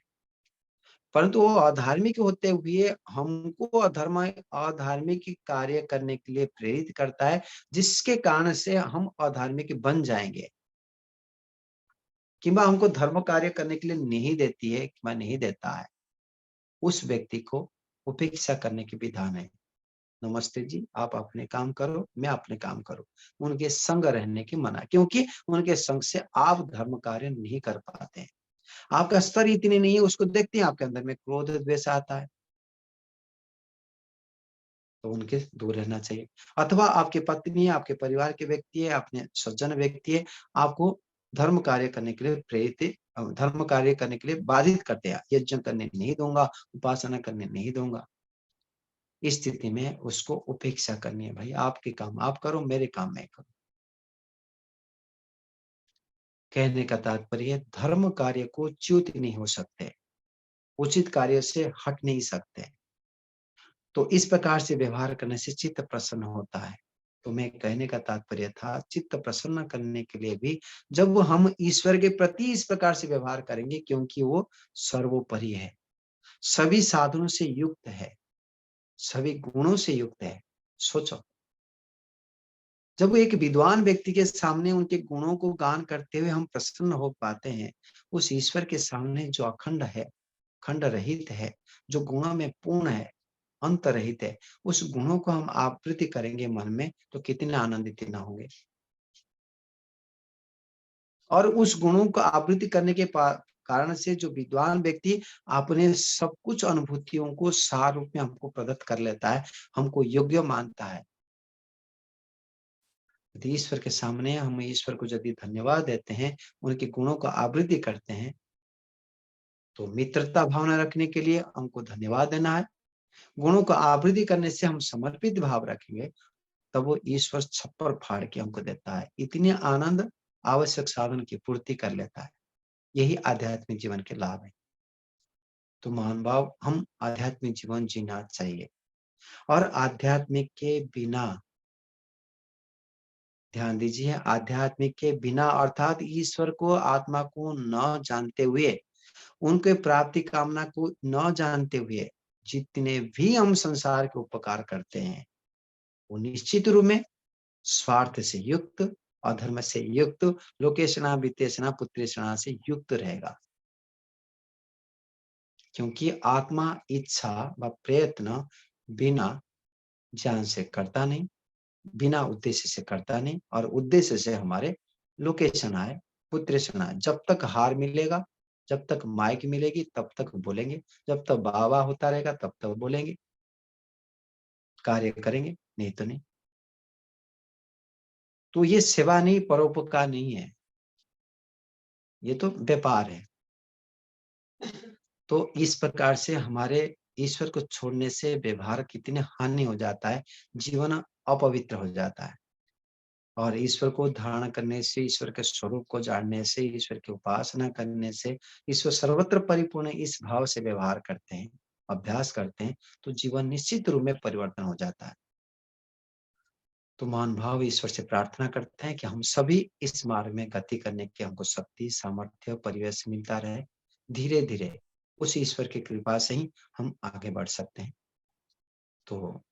परंतु वो अधार्मिक होते हुए हमको अधार्मिक कार्य करने के लिए प्रेरित करता है, जिसके कारण से हम अधार्मिक बन जाएंगे, किंबा हमको धर्म कार्य करने के लिए नहीं देती है, किंबा नहीं देता है। उस व्यक्ति को उपेक्षा करने की विधान है। नमस्ते जी, आप अपने काम करो, मैं अपने काम करूं। उनके संग रहने की मना, क्योंकि उनके संग से आप धर्म कार्य नहीं कर पाते हैं। आपका स्तर इतनी नहीं है, उसको देखते हैं आपके अंदर में क्रोध द्वेष आता है, तो उनके दूर रहना चाहिए। अथवा आपकी पत्नी है, आपके परिवार के व्यक्ति है, अपने सज्जन व्यक्ति है, आपको धर्म कार्य करने के लिए प्रेरित, धर्म कार्य करने के लिए बाधित करते हैं। यज्ञ करने नहीं दूंगा, उपासना करने नहीं दूंगा। इस स्थिति में उसको उपेक्षा करनी है। भाई आपके काम आप करो, मेरे काम मैं करूं। कहने का तात्पर्य धर्म कार्य को च्युत नहीं हो सकते, उचित कार्य से हट नहीं सकते। तो इस प्रकार से व्यवहार करने से चित्त प्रसन्न होता है। तो मैं कहने का तात्पर्य था, चित्त प्रसन्न करने के लिए भी जब हम ईश्वर के प्रति इस प्रकार से व्यवहार करेंगे, क्योंकि वो सर्वोपरि है, सभी साधनों से युक्त है, सभी गुणों से युक्त है। सोचो, जब एक विद्वान व्यक्ति के सामने उनके गुणों को गान करते हुए हम प्रसन्न हो पाते हैं, उस ईश्वर के सामने जो अखंड है, खंड रहित है, जो गुणों में पूर्ण है, अंत रहित है, उस गुणों को हम आवृत्ति करेंगे मन में, तो कितने आनंदित न होंगे। और उस गुणों को आवृत्ति करने के कारण से जो विद्वान व्यक्ति अपने सब कुछ अनुभूतियों को सार रूप में हमको प्रदत्त कर लेता है, हमको योग्य मानता है। यदि ईश्वर के सामने हम ईश्वर को यदि धन्यवाद देते हैं, उनके गुणों को आवृत्ति करते हैं, तो मित्रता भावना रखने के लिए हमको धन्यवाद देना है। गुणों को आवृत्ति करने से हम समर्पित भाव रखेंगे, तब वो ईश्वर छप्पर फाड़ के हमको देता है। इतने आनंद आवश्यक साधन की पूर्ति कर लेता है। यही आध्यात्मिक जीवन के लाभ है। तो महान भाव, हम आध्यात्मिक जीवन जीना चाहिए। और आध्यात्मिक के बिना, ध्यान दीजिए, आध्यात्मिक के बिना अर्थात ईश्वर को, आत्मा को न जानते हुए, उनके प्राप्ति कामना को न जानते हुए जितने भी हम संसार के उपकार करते हैं, वो निश्चित रूप में स्वार्थ से युक्त, अधर्म से युक्त, लोकेशना वित्तेषणा पुत्रेषणा से युक्त रहेगा। क्योंकि आत्मा इच्छा व प्रयत्न बिना ज्ञान से करता नहीं, बिना उद्देश्य से करता नहीं, और उद्देश्य से हमारे लोकेशन आए, पुत्रेषणा आए। जब तक हार मिलेगा, जब तक माइक मिलेगी, तब तक बोलेंगे, जब तक बाबा होता रहेगा तब तक बोलेंगे, कार्य करेंगे, नहीं तो नहीं। तो ये सेवा नहीं, परोपकार नहीं है, ये तो व्यापार है। तो इस प्रकार से हमारे ईश्वर को छोड़ने से व्यवहार कितने हानि हो जाता है, जीवन अपवित्र हो जाता है। और ईश्वर को धारण करने से, ईश्वर के स्वरूप को जानने से, ईश्वर की उपासना करने से, ईश्वर सर्वत्र परिपूर्ण इस भाव से व्यवहार करते हैं, अभ्यास करते हैं, तो जीवन निश्चित रूप में परिवर्तन हो जाता है। तो महान भाव ईश्वर से प्रार्थना करते हैं कि हम सभी इस मार्ग में गति करने की हमको शक्ति, सामर्थ्य, परिवेश मिलता रहे। धीरे धीरे उस ईश्वर की कृपा से ही हम आगे बढ़ सकते हैं। तो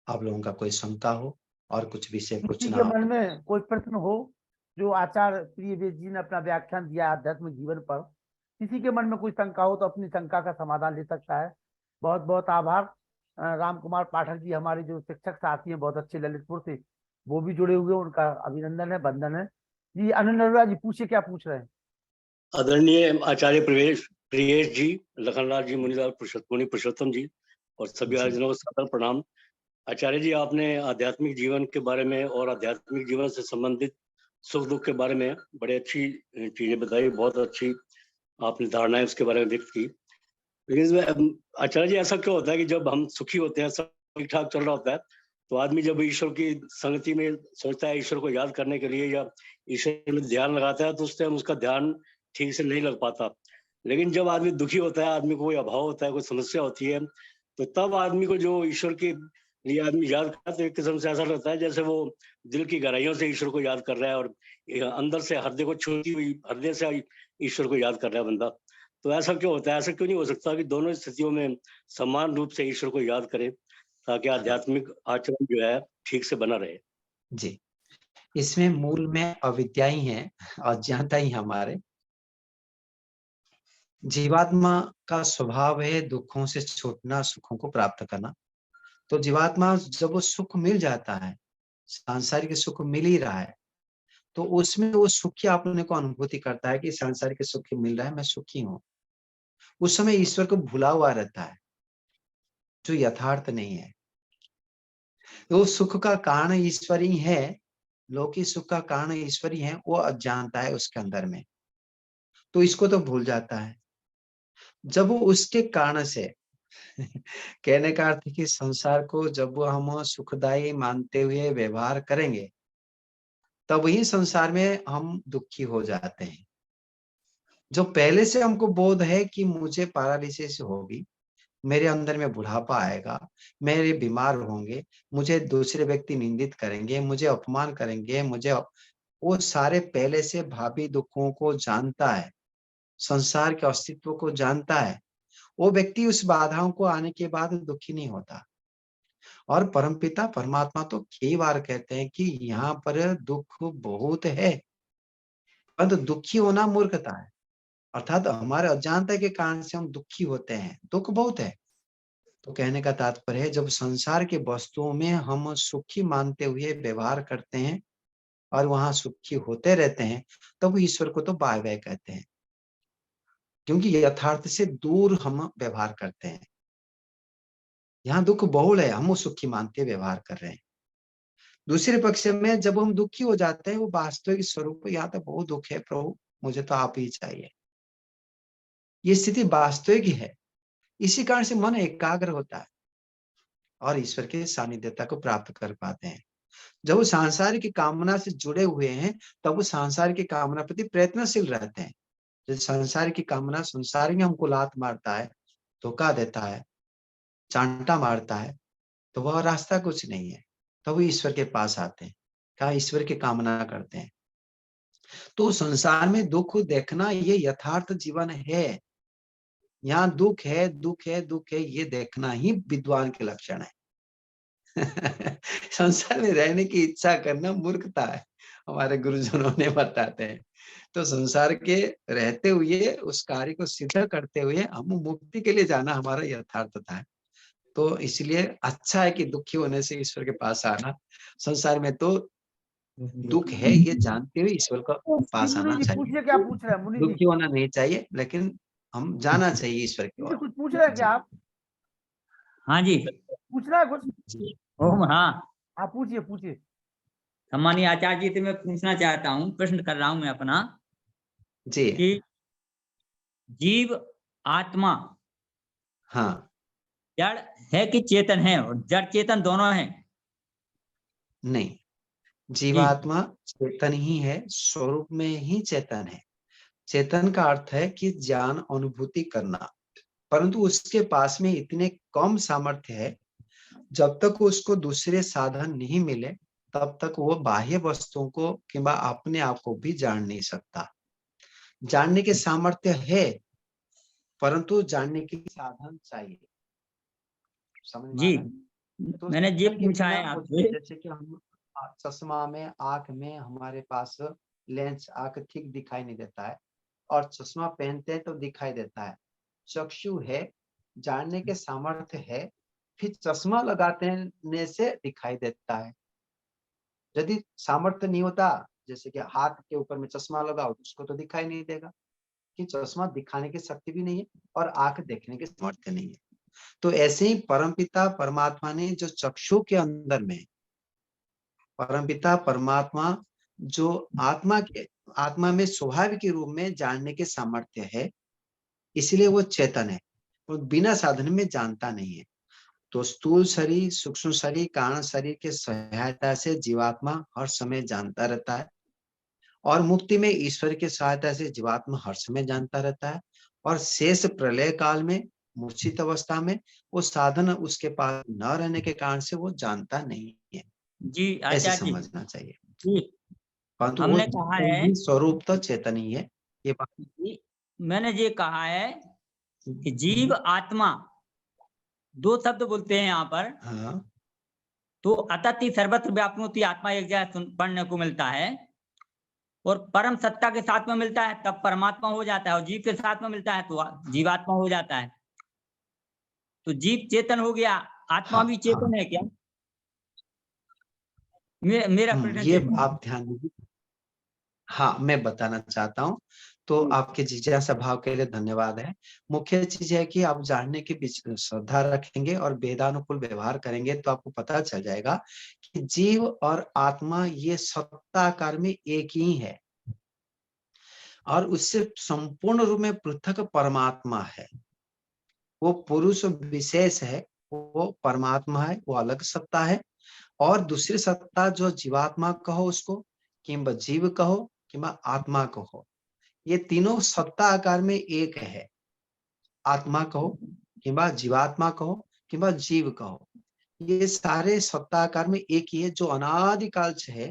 आप लोगों का कोई शंका हो और कुछ विषय किसी पूछना के हो? मन में कोई प्रश्न हो, जो आचार्य प्रिय वेद जी ने अपना व्याख्यान दिया आध्यात्मिक जीवन पर, किसी के मन में कोई शंका हो तो अपनी शंका का समाधान ले सकता है। बहुत बहुत आभार। राम कुमार पाठक जी हमारे जो शिक्षक साथी हैं, बहुत अच्छे ललितपुर से, वो भी जुड़े हुए हैं, उनका अभिनंदन है, वंदन है। जी अनिल अरोड़ा जी पूछिए, क्या पूछ रहे हैं? आदरणीय आचार्य प्रवेश प्रियेश जी, लखनलाल जी, मुनि पुरुषोत्तम जी और सभी जी। आयोजनों को सादर प्रणाम। आचार्य जी, आपने आध्यात्मिक जीवन के बारे में और आध्यात्मिक जीवन से संबंधित सुख दुख के बारे में बड़ी अच्छी चीजें बताई, बहुत अच्छी आपने धारणाएं उसके बारे में व्यक्त की। लेकिन इसमें आचार्य जी, ऐसा क्यों होता है कि जब हम सुखी होते हैं, सब ठीक ठाक चल रहा होता है, तो आदमी जब ईश्वर की संगति में सोचता है ईश्वर को याद करने के लिए या ईश्वर में ध्यान लगाता है, तो उस टाइम उसका ध्यान ठीक से नहीं लग पाता। लेकिन जब आदमी दुखी होता है, आदमी को कोई अभाव होता है, कोई समस्या होती है, तो तब आदमी को जो ईश्वर के लिए आदमी याद करता है, तो एक किस्म से ऐसा लगता है जैसे वो दिल की गहराइयों से ईश्वर को याद कर रहा है और अंदर से हृदय को छूती हुई हृदय से ईश्वर को याद कर रहा है बंदा। तो ऐसा क्यों होता है? ऐसा क्यों नहीं हो सकता कि दोनों स्थितियों में समान रूप से ईश्वर को याद करें, ताकि आध्यात्मिक आचरण जो है ठीक से बना रहे? जी, इसमें मूल में अविद्या ही है, अज्ञानता ही हमारे। जीवात्मा का स्वभाव है दुखों से छूटना, सुखों को प्राप्त करना। तो जीवात्मा जब वो सुख मिल जाता है, सांसारिक सुख मिल ही रहा है, तो उसमें वो सुखी अपने को अनुभूति करता है कि सांसारिक सुख मिल रहा है, मैं सुखी हूँ। उस समय ईश्वर को भुला हुआ रहता है, जो यथार्थ नहीं है। तो सुख का कारण ईश्वर ही है, लौकिक सुख का कारण ईश्वर ही है, वो अज्ञानता है उसके अंदर में, तो इसको तो भूल जाता है। जब वो उसके कारण से कहने का अर्थ है कि संसार को जब वो हम सुखदायी मानते हुए व्यवहार करेंगे, तब ही संसार में हम दुखी हो जाते हैं। जो पहले से हमको बोध है कि मुझे पैरालिसिस होगी, मेरे अंदर में बुढ़ापा आएगा, मेरे बीमार होंगे, मुझे दूसरे व्यक्ति निंदित करेंगे, मुझे अपमान करेंगे, वो सारे पहले से भावी दुखों को जानता है, संसार के अस्तित्व को जानता है। वो व्यक्ति उस बाधाओं को आने के बाद दुखी नहीं होता। और परमपिता परमात्मा तो कई बार कहते हैं कि यहाँ पर दुख बहुत है, परंतु दुखी होना मूर्खता है। अर्थात हमारे अज्ञानता के कारण से हम दुखी होते हैं, दुख बहुत है। तो कहने का तात्पर्य है, जब संसार के वस्तुओं में हम सुखी मानते हुए व्यवहार करते हैं और वहां सुखी होते रहते हैं, तब ईश्वर को तो बाय बाय कहते हैं, क्योंकि यथार्थ से दूर हम व्यवहार करते हैं। यहाँ दुख बहुल है, हम सुखी मानते व्यवहार कर रहे हैं। दूसरे पक्ष में जब हम दुखी हो जाते हैं, वो वास्तविक स्वरूप, यहाँ तो बहुत दुख है प्रभु, मुझे तो आप ही चाहिए, ये स्थिति वास्तविक ही है। इसी कारण से मन एकाग्र होता है और ईश्वर के सानिध्यता को प्राप्त कर पाते हैं। जब वो सांसारिक की कामना से जुड़े हुए हैं, तब वो सांसारिक की कामना प्रति प्रयत्नशील रहते हैं। जब संसार की कामना संसार में हमको लात मारता है, धोखा देता है, चांटा मारता है, तो वह रास्ता कुछ नहीं है। तब वो ईश्वर के पास आते हैं, कहा ईश्वर की कामना करते हैं। तो संसार में दुख देखना ये यथार्थ जीवन है। यहाँ दुख है, दुख है, दुख है, ये देखना ही विद्वान के लक्षण है। संसार में रहने की इच्छा करना मूर्खता है, हमारे गुरुजनों ने बताते हैं। तो संसार के रहते हुए उस कार्य को सिद्ध करते हुए हम मुक्ति के लिए जाना हमारा यथार्थता है। तो इसलिए अच्छा है कि दुखी होने से ईश्वर के पास आना। संसार में तो दुख है ये जानते हुए ईश्वर का पास मुनि आना जी चाहिए। पूछिए, क्या पूछ रहे हैं मुनि जी? दुखी होना नहीं चाहिए, लेकिन हम जाना चाहिए ईश्वर की मुनि जी ओर। कुछ पूछ रहे हैं क्या आप? हाँ जी। पूछना है कुछ? ओम हाँ। आप पूछिए पूछिए। सम्मानीय आचार्य जी से मैं पूछना चाहता हूँ, प्रश्न कर रहा हूँ मैं अपना, जी कि जीव आत्मा हाँ, जड़ है कि चेतन है, और जड़ चेतन दोनों है? नहीं, जी जीवात्मा चेतन ही है, स्वरूप में ही चेतन है। चेतन का अर्थ है कि ज्ञान अनुभूति करना, परंतु उसके पास में इतने कम सामर्थ्य है, जब तक उसको दूसरे साधन नहीं मिले तब तक वो बाह्य वस्तुओं को किंवा अपने आप को भी जान नहीं सकता। जानने के सामर्थ्य है, परंतु जानने के साधन चाहिए। समझ में आ जी, रहा है? तो मैंने ये साधन के पूछा बिना है कुछ आपसे। नहीं। जैसे कि हम चश्मा में, आंख में हमारे पास लेंस, आंख ठीक दिखाई नहीं देता है, और चश्मा पहनते हैं तो दिखाई देता है। चक्षु है, जानने के सामर्थ्य है, फिर चश्मा लगाने से दिखाई देता है। यदि सामर्थ्य नहीं होता, जैसे कि हाथ के ऊपर में चश्मा लगाओ तो उसको तो दिखाई नहीं देगा। कि चश्मा दिखाने की शक्ति भी नहीं है और आंख देखने के सामर्थ्य नहीं है। तो ऐसे ही परमपिता परमात्मा ने जो चक्षु के अंदर में, परमपिता परमात्मा जो आत्मा में स्वाभाविक रूप में जानने के सामर्थ्य है, इसलिए वो चेतन है, वो बिना साधन में जानता नहीं है। तो स्थूल शरीर, सूक्ष्म शरीर, कारण शरीर के सहायता से जीवात्मा हर समय जानता रहता है, और मुक्ति में ईश्वर की सहायता से जीवात्मा हर समय जानता रहता है, और शेष प्रलय काल में, मूर्छित अवस्था में, वो साधन उसके पास न रहने के कारण से वो जानता नहीं है। जी ऐसे आचार्य जी, समझना चाहिए। जी परंतु वो हमने कहा है, स्वरूप तो चेतन ही है। ये बात जी, मैंने ये कहा है कि जीव आत्मा दो शब्द बोलते हैं यहाँ पर, हाँ तो अतति सर्वत्र व्याप्नोति आत्मा एक जगह पढ़ने को मिलता है, और परम सत्ता के साथ में मिलता है तब परमात्मा हो जाता है, और जीव के साथ में मिलता है तो जीवात्मा हो जाता है। तो जीव चेतन हो गया, आत्मा भी चेतन है क्या? मेरा प्रश्न ये चेतन है। आप ध्यान दीजिए। हाँ, मैं बताना चाहता हूँ। तो जी। आपके जिज्ञासा भाव के लिए धन्यवाद है। मुख्य चीज है कि आप जानने के बीच श्रद्धा रखेंगे और वेदानुकूल व्यवहार करेंगे तो आपको पता चल जाएगा कि जीव और आत्मा ये सत्ताकार में एक ही है, और उससे संपूर्ण रूप में पृथक परमात्मा है। वो पुरुष विशेष है, वो परमात्मा है, वो अलग सत्ता है। और दूसरी सत्ता जो जीवात्मा कहो उसको, किंबा जीव कहो, किंबा आत्मा कहो, ये तीनों सत्ता आकार में एक है। आत्मा कहो, किंबा जीवात्मा कहो, किंबा जीव कहो, ये सारे सत्ता आकार में एक ही है, जो अनादिकाल से है,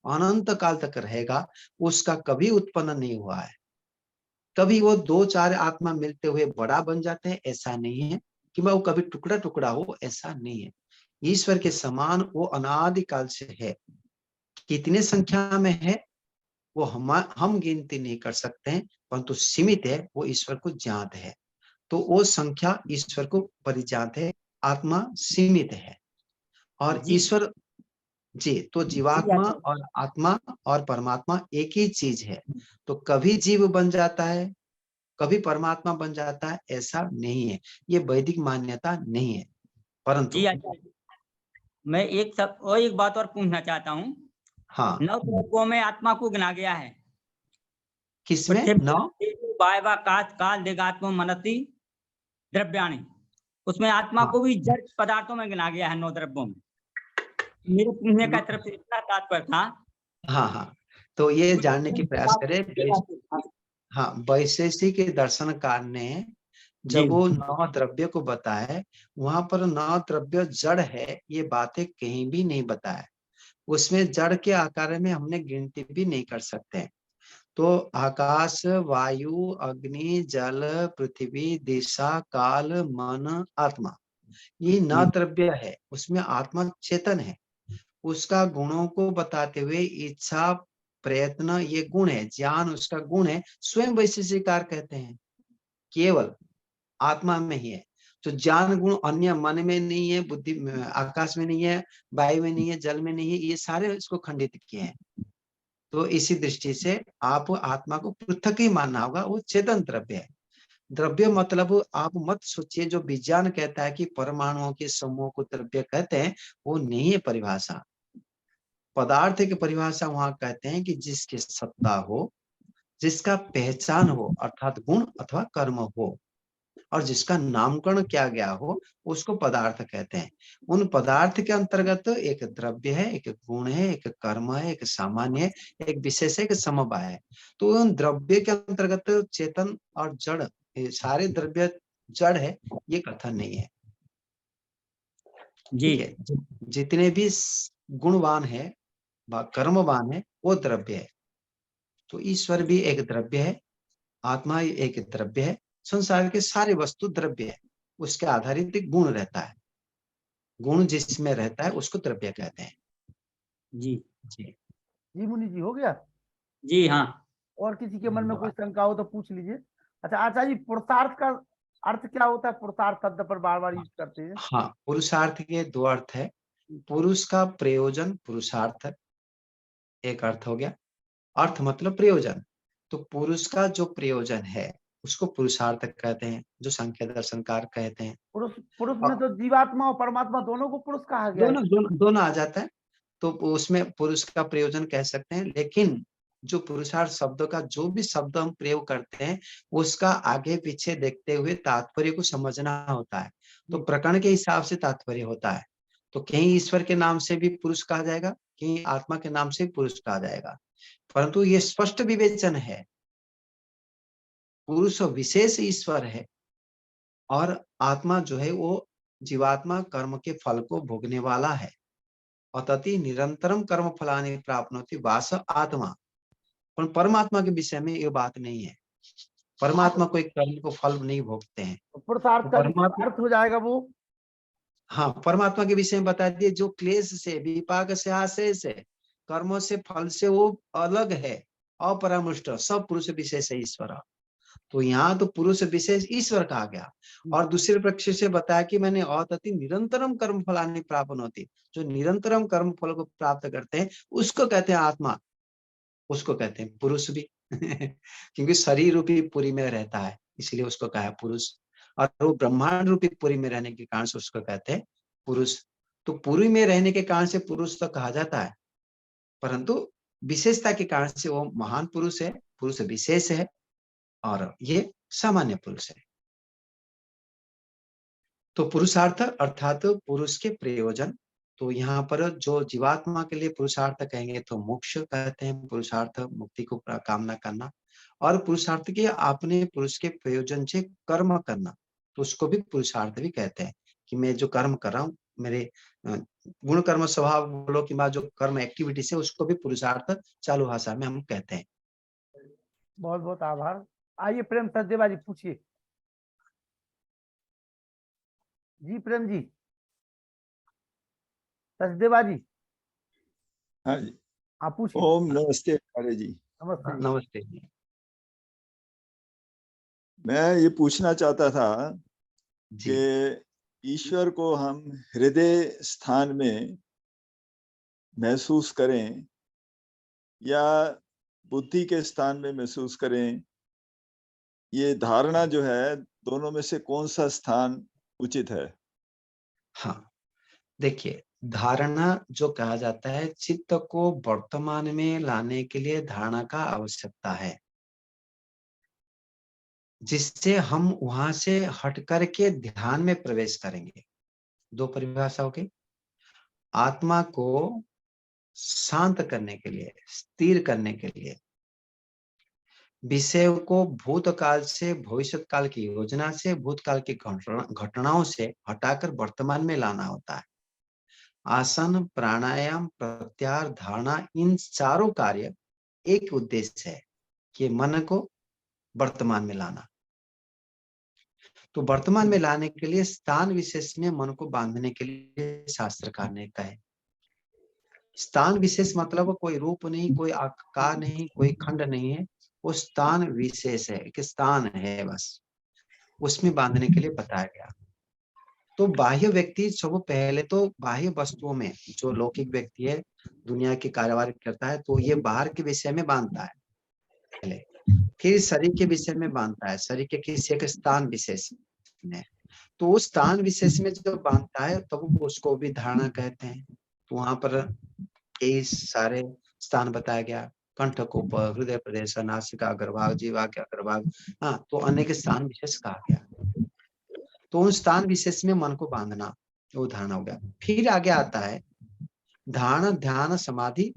अनंत काल तक रहेगा, उसका कभी उत्पन्न नहीं हुआ है। कभी वो दो चार आत्मा मिलते हुए बड़ा बन जाते हैं, ऐसा नहीं है। किंबा वो कभी टुकड़ा टुकड़ा हो, ऐसा नहीं है। ईश्वर के समान वो अनादिकाल से है। कितने संख्या में है वो हम गिनती नहीं कर सकते हैं, परंतु सीमित है, वो ईश्वर को ज्ञात है। तो वो संख्या ईश्वर को परिज्ञात है, आत्मा सीमित है। और जी ईश्वर जी, तो जी जीवात्मा आचार्य। और आत्मा और परमात्मा एक ही चीज है। तो कभी जीव बन जाता है, कभी परमात्मा बन जाता है, ऐसा नहीं है। ये वैदिक मान्यता नहीं है। जी परंतु आचार्य, मैं एक बात और पूछना चाहता हूँ। हाँ, 9 द्रव्यों में आत्मा को गिना गया है। किसमें पृथ्वी नौ? तेजो वायवा काश काल देगात्म मनति द्रव्याणि, उसमें आत्मा हाँ को भी जड़ पदार्थों में गिना गया है 9 द्रव्यों में। मेरे पूछने का तरफ से इतना तात्पर्य था। हाँ हाँ, तो ये मुझे जानने की प्रयास करें। हाँ, वैशेषिक दर्शनकार ने जी जब वो 9 द्रव्य को बताया, वहां पर 9 द्रव्य जड़ है, ये बातें कहीं भी नहीं बताया। उसमें जड़ के आकार में हमने गिनती भी नहीं कर सकते। तो आकाश, वायु, अग्नि, जल, पृथ्वी, दिशा, काल, मन, आत्मा, ये 9 जी द्रव्य है। उसमें आत्मा चेतन है। उसका गुणों को बताते हुए इच्छा, प्रयत्न, ये गुण है। ज्ञान उसका गुण है। स्वयं वैशेषिककार कहते हैं केवल आत्मा में ही है। तो ज्ञान गुण अन्य मन में नहीं है, बुद्धि आकाश में नहीं है, वायु में नहीं है, जल में नहीं है, ये सारे इसको खंडित किए हैं। तो इसी दृष्टि से आप आत्मा को पृथक ही मानना होगा। वो चेतन द्रव्य है। द्रव्य मतलब आप मत सोचिए जो विज्ञान कहता है कि परमाणुओं के समूह को द्रव्य कहते हैं, वो नहीं है परिभाषा। पदार्थ की परिभाषा वहां कहते हैं कि जिसकी सत्ता हो, जिसका पहचान हो, अर्थात गुण अथवा कर्म हो, और जिसका नामकरण किया गया हो, उसको पदार्थ कहते हैं। उन पदार्थ के अंतर्गत एक द्रव्य है, एक गुण है, एक कर्म है, एक सामान्य है, एक विशेष है, एक समवाय है। तो उन द्रव्य के अंतर्गत चेतन और जड़, ये सारे द्रव्य जड़ है, ये कथन नहीं है। जी ठीक है, जितने भी गुणवान है, कर्मवान है, वो द्रव्य है। तो ईश्वर भी एक द्रव्य है, आत्मा एक द्रव्य है। संसार के सारे वस्तु द्रव्य है। उसके आधारित एक गुण रहता है। गुण जिसमें रहता है उसको द्रव्य कहते हैं। जी जी जी मुनि जी, हो गया? जी हाँ और किसी के मन में कोई धन्यवाद। शंका हो तो पूछ लीजिए। अच्छा आचार्य जी, पुरुषार्थ का अर्थ क्या होता है? पुरुषार्थ शब्द पर बार बार यूज करते हैं। हाँ, पुरुषार्थ के दो अर्थ है। पुरुष का प्रयोजन पुरुषार्थ एक अर्थ हो गया। अर्थ मतलब प्रयोजन। तो पुरुष का जो प्रयोजन है उसको पुरुषार्थ कहते हैं, जो सांख्य दर्शनकार कहते हैं। पुरुष पुरुष में तो जीवात्मा और परमात्मा दोनों को पुरुष कहा गया है। दोनों आ जाता है, तो उसमें पुरुष का प्रयोजन कह सकते हैं। लेकिन जो पुरुषार्थ शब्द का जो भी शब्द हम प्रयोग करते हैं उसका आगे पीछे देखते हुए तात्पर्य को समझना होता है। तो प्रकरण के हिसाब से तात्पर्य होता है। तो कहीं ईश्वर के नाम से भी पुरुष कहा जाएगा, कहीं आत्मा के नाम से भी पुरुष कहा जाएगा, परंतु ये स्पष्ट विवेचन है, पुरुष विशेष ईश्वर है और आत्मा जो है वो जीवात्मा कर्म के फल को भोगने वाला है। अतति निरंतरम कर्म फलानि प्राप्नोति वास आत्मा। पर परमात्मा के विषय में ये बात नहीं है, परमात्मा कोई कर्म को फल नहीं भोगते हैं। पुरुषार्थ का परमात्मा अर्थ हो जाएगा वो। हाँ, परमात्मा के विषय में बता दिए, जो क्लेश से विपाक से आशय से कर्मों से फल से वो अलग है, अपरामुष्ट, सब पुरुष विशेष है ईश्वर। तो यहाँ तो पुरुष विशेष ईश्वर कहा गया। और दूसरे पक्ष से बताया कि मैंने अतति निरंतरम कर्म फलानि प्राप्नोति, जो निरंतरम कर्म फल को प्राप्त करते हैं उसको कहते हैं आत्मा, उसको कहते हैं पुरुष भी क्योंकि शरीर रूपी पुरी में रहता है इसलिए उसको कहा पुरुष, और वो ब्रह्मांड रूपी पुरी में रहने के कारण से उसको कहते हैं पुरुष। तो पुरी में रहने के कारण से पुरुष तो कहा जाता है, परंतु विशेषता के कारण से वो महान पुरुष है, पुरुष विशेष है, और ये सामान्य पुरुष है। तो पुरुषार्थ अर्थात पुरुष के प्रयोजन। तो यहाँ पर जो जीवात्मा के लिए पुरुषार्थ कहेंगे तो मोक्ष कहते हैं, पुरुषार्थ मुक्ति को कामना करना, और पुरुषार्थ के अपने पुरुष के प्रयोजन से कर्म करना, तो उसको भी पुरुषार्थ भी कहते हैं कि मैं जो कर्म कर रहा हूँ, मेरे गुण कर्म स्वभाव बोलो कि जो कर्म एक्टिविटी से, उसको भी पुरुषार्थ चालू भाषा में हम कहते हैं। बहुत बहुत आभार। आइए प्रेम सचदेवा जी पूछिए। जी प्रेम जी, सचदेवा जी हाँ जी, आप पूछिए। ओम नमस्ते आचार्य जी। नमस्ते। नमस्ते। मैं ये पूछना चाहता था जी। कि ईश्वर को हम हृदय स्थान में महसूस करें या बुद्धि के स्थान में महसूस करें, ये धारणा जो है दोनों में से कौन सा स्थान उचित है? हाँ, देखिए, धारणा जो कहा जाता है, चित्त को वर्तमान में लाने के लिए धारणा का आवश्यकता है, जिससे हम वहां से हट करके ध्यान में प्रवेश करेंगे। दो परिभाषा हो गई। आत्मा को शांत करने के लिए, स्थिर करने के लिए, विषय को भूतकाल से, भविष्य काल की योजना से, भूतकाल की घटनाओं से हटाकर वर्तमान में लाना होता है। आसन, प्राणायाम, प्रत्याहार, धारणा, इन चारों कार्य एक उद्देश्य है कि मन को वर्तमान में लाना। तो वर्तमान में लाने के लिए स्थान विशेष में मन को बांधने के लिए शास्त्रकार ने कहा है। स्थान विशेष मतलब कोई रूप नहीं, कोई आकार नहीं, कोई खंड नहीं है, वो स्थान विशेष है, एक स्थान है बस, उसमें बांधने के लिए बताया गया। तो बाह्य व्यक्ति सब पहले तो बाह्य वस्तुओं में, जो लौकिक व्यक्ति है, दुनिया की कार्यवाही करता है, तो ये बाहर के विषय में बांधता है पहले, फिर शरीर के विषय में बांधता है, शरीर के किसी एक स्थान विशेष में। तो उस स्थान विशेष में जब बांधता है तब तो उसको भी धारणा कहते हैं। तो वहां पर कई सारे स्थान बताया गया, कंठ कोप, हृदय प्रदेश, नासिका अग्रभाग, जीवा के अग्रभाग, हाँ, तो अनेक स्थान विशेष कहा गया। तो उन स्थान विशेष में मन को बांधना, वो धारणा हो गया। फिर आगे आता है धारणा, ध्यान, समाधि,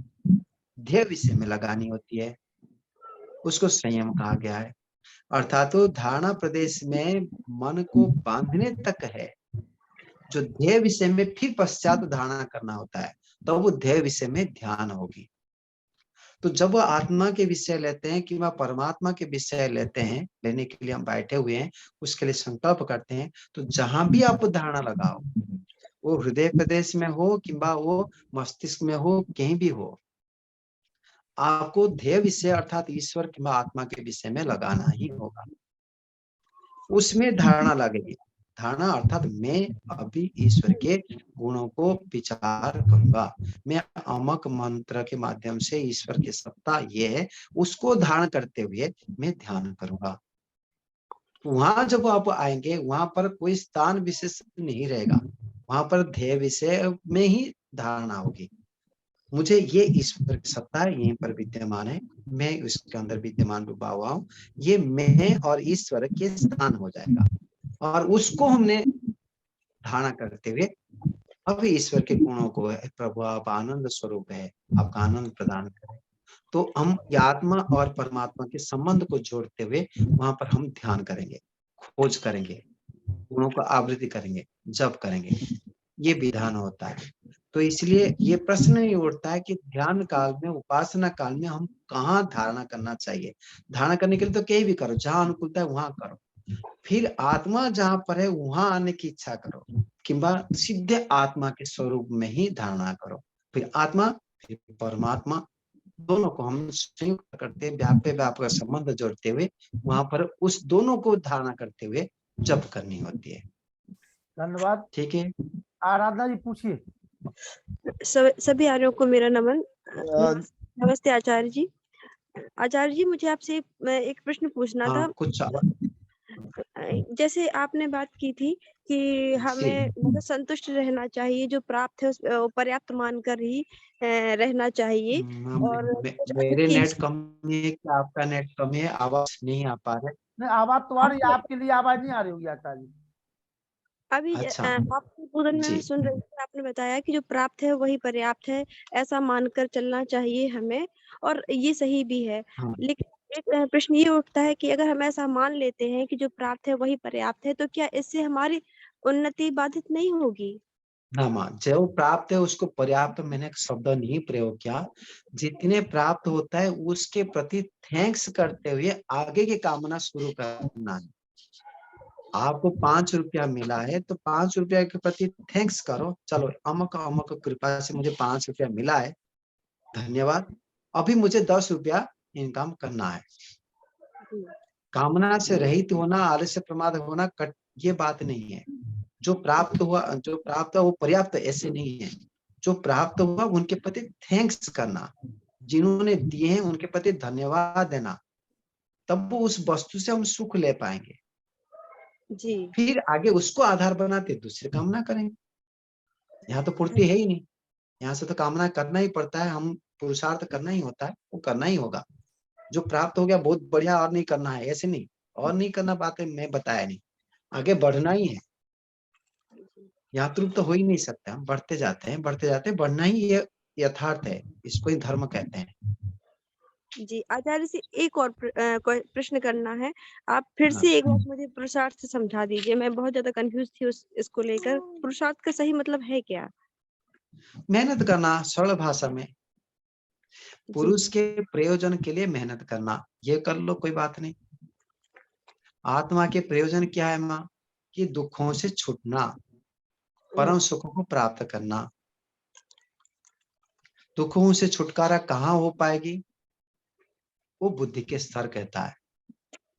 ध्येय विषय में लगानी होती है, उसको संयम कहा गया है। अर्थात तो धारणा प्रदेश में मन को बांधने तक है, जो ध्येय विषय में फिर पश्चात धारणा करना होता है, तो वो ध्येय विषय में ध्यान होगी। तो जब वो आत्मा के विषय लेते हैं कि वह परमात्मा के विषय लेते हैं, लेने के लिए हम बैठे हुए हैं, उसके लिए संकल्प करते हैं, तो जहां भी आप धारणा लगाओ, वो हृदय प्रदेश में हो किंबा वो मस्तिष्क में हो, कहीं भी हो, आपको ध्येय विषय अर्थात ईश्वर किंबा आत्मा के विषय में लगाना ही होगा, उसमें धारणा लगेगी। धारणा अर्थात मैं अभी ईश्वर के गुणों को विचार करूंगा, मैं अमक मंत्र के माध्यम से ईश्वर की सत्ता ये है उसको धारण करते हुए मैं ध्यान करूंगा। वहां जब आप आएंगे वहां पर कोई स्थान विशेष नहीं रहेगा, वहां पर ध्येय विषय में ही धारणा होगी। मुझे ये ईश्वर की सत्ता है यहीं पर विद्यमान है, मैं उसके अंदर विद्यमान डूबा हुआ हूँ, ये मैं और ईश्वर के स्थान हो जाएगा। और उसको हमने धारणा करते हुए अब ईश्वर के गुणों को प्रभु आप आनंद स्वरूप है, आपका आनंद प्रदान करें, तो हम ये आत्मा और परमात्मा के संबंध को जोड़ते हुए वहां पर हम ध्यान करेंगे, खोज करेंगे, गुणों को आवृत्ति करेंगे, जप करेंगे, ये विधान होता है। तो इसलिए ये प्रश्न नहीं उठता है कि ध्यान काल में, उपासना काल में हम कहाँ धारणा करना चाहिए। धारणा करने के लिए तो कहीं भी करो, जहां अनुकूलता है वहां करो, फिर आत्मा जहां पर है वहां आने की इच्छा करो, किंबा सीधे आत्मा के स्वरूप में ही धारणा करो। फिर आत्मा फिर परमात्मा दोनों को हम संयुक्त करते व्याप्य व्यापक संबंध जोड़ते हुए वहां पर उस दोनों को धारणा करते हुए जप करनी होती है। धन्यवाद। ठीक है, आराधना जी पूछिए। सभी आर्यों को मेरा नमन। अ, नमस्ते आचार्य जी। आचार्य जी, मुझे आपसे एक प्रश्न पूछना था। हाँ कुछ जैसे आपने बात की थी कि हमें मतलब संतुष्ट रहना चाहिए, जो प्राप्त है वो पर्याप्त मानकर ही रहना चाहिए। और मेरे नेट कम है कि आपका नेट कम है, आवाज नहीं आ पा रहा है। नहीं, आवाज तुम्हारी, आपके लिए आवाज नहीं आ रही होगी आचार्य जी। अभी अच्छा आपके पूरन में जी, मैं सुन रही थी, आपने बताया कि जो प्राप्त है वही पर्याप्त है, ऐसा मानकर चलना चाहिए हमें, और ये सही भी है। हाँ लेकिन एक प्रश्न ये उठता है कि अगर हम ऐसा मान लेते हैं कि जो प्राप्त है वही पर्याप्त है, तो क्या इससे हमारी उन्नति बाधित नहीं होगी? ना जो प्राप्त है उसको पर्याप्त मैंने शब्द नहीं प्रयोग किया, जितने प्राप्त होता है उसके प्रति थैंक्स करते हुए आगे की कामना शुरू करना है। आपको 5 रुपया मिला है तो 5 रुपया के प्रति थैंक्स करो, चलो अमक अमक कृपा से मुझे 5 रुपया मिला है, धन्यवाद, अभी मुझे 10 रुपया इनकम करना है। कामना से रहित होना, आलस्य प्रमाद होना ये बात नहीं है। जो प्राप्त हुआ वो पर्याप्त ऐसे नहीं है। जो प्राप्त हुआ उनके प्रति थैंक्स करना, जिन्होंने दिए हैं उनके प्रति धन्यवाद देना, तब वो उस वस्तु से हम सुख ले पाएंगे। जी फिर आगे उसको आधार बनाते दूसरे कामना करेंगे। यहाँ तो पूर्ति है ही नहीं, यहाँ से तो कामना करना ही पड़ता है, हम पुरुषार्थ करना ही होता है, वो करना ही होगा। जो प्राप्त हो गया बहुत बढ़िया, और नहीं करना है ऐसे नहीं, और नहीं करना बात है, मैं बताया नहीं, आगे बढ़ना ही है। यहाँ तृप्त तो हो ही नहीं सकता, हम बढ़ते जाते हैं बढ़ना ही ये यथार्थ है, इसको ही धर्म कहते हैं। जी, आचार्य से एक और प्रश्न करना है। आप फिर हाँ। से एक बार मुझे पुरुषार्थ से समझा दीजिए, मैं बहुत ज्यादा कंफ्यूज थी इसको लेकर। पुरुषार्थ का सही मतलब है क्या? मेहनत करना, सरल भाषा में जी पुरुष के प्रयोजन के लिए मेहनत करना, ये कर लो कोई बात नहीं। आत्मा के प्रयोजन क्या है माँ? कि दुखों से छूटना, परम सुख को प्राप्त करना। दुखों से छुटकारा कहाँ हो पाएगी? वो बुद्धि के स्तर कहता है।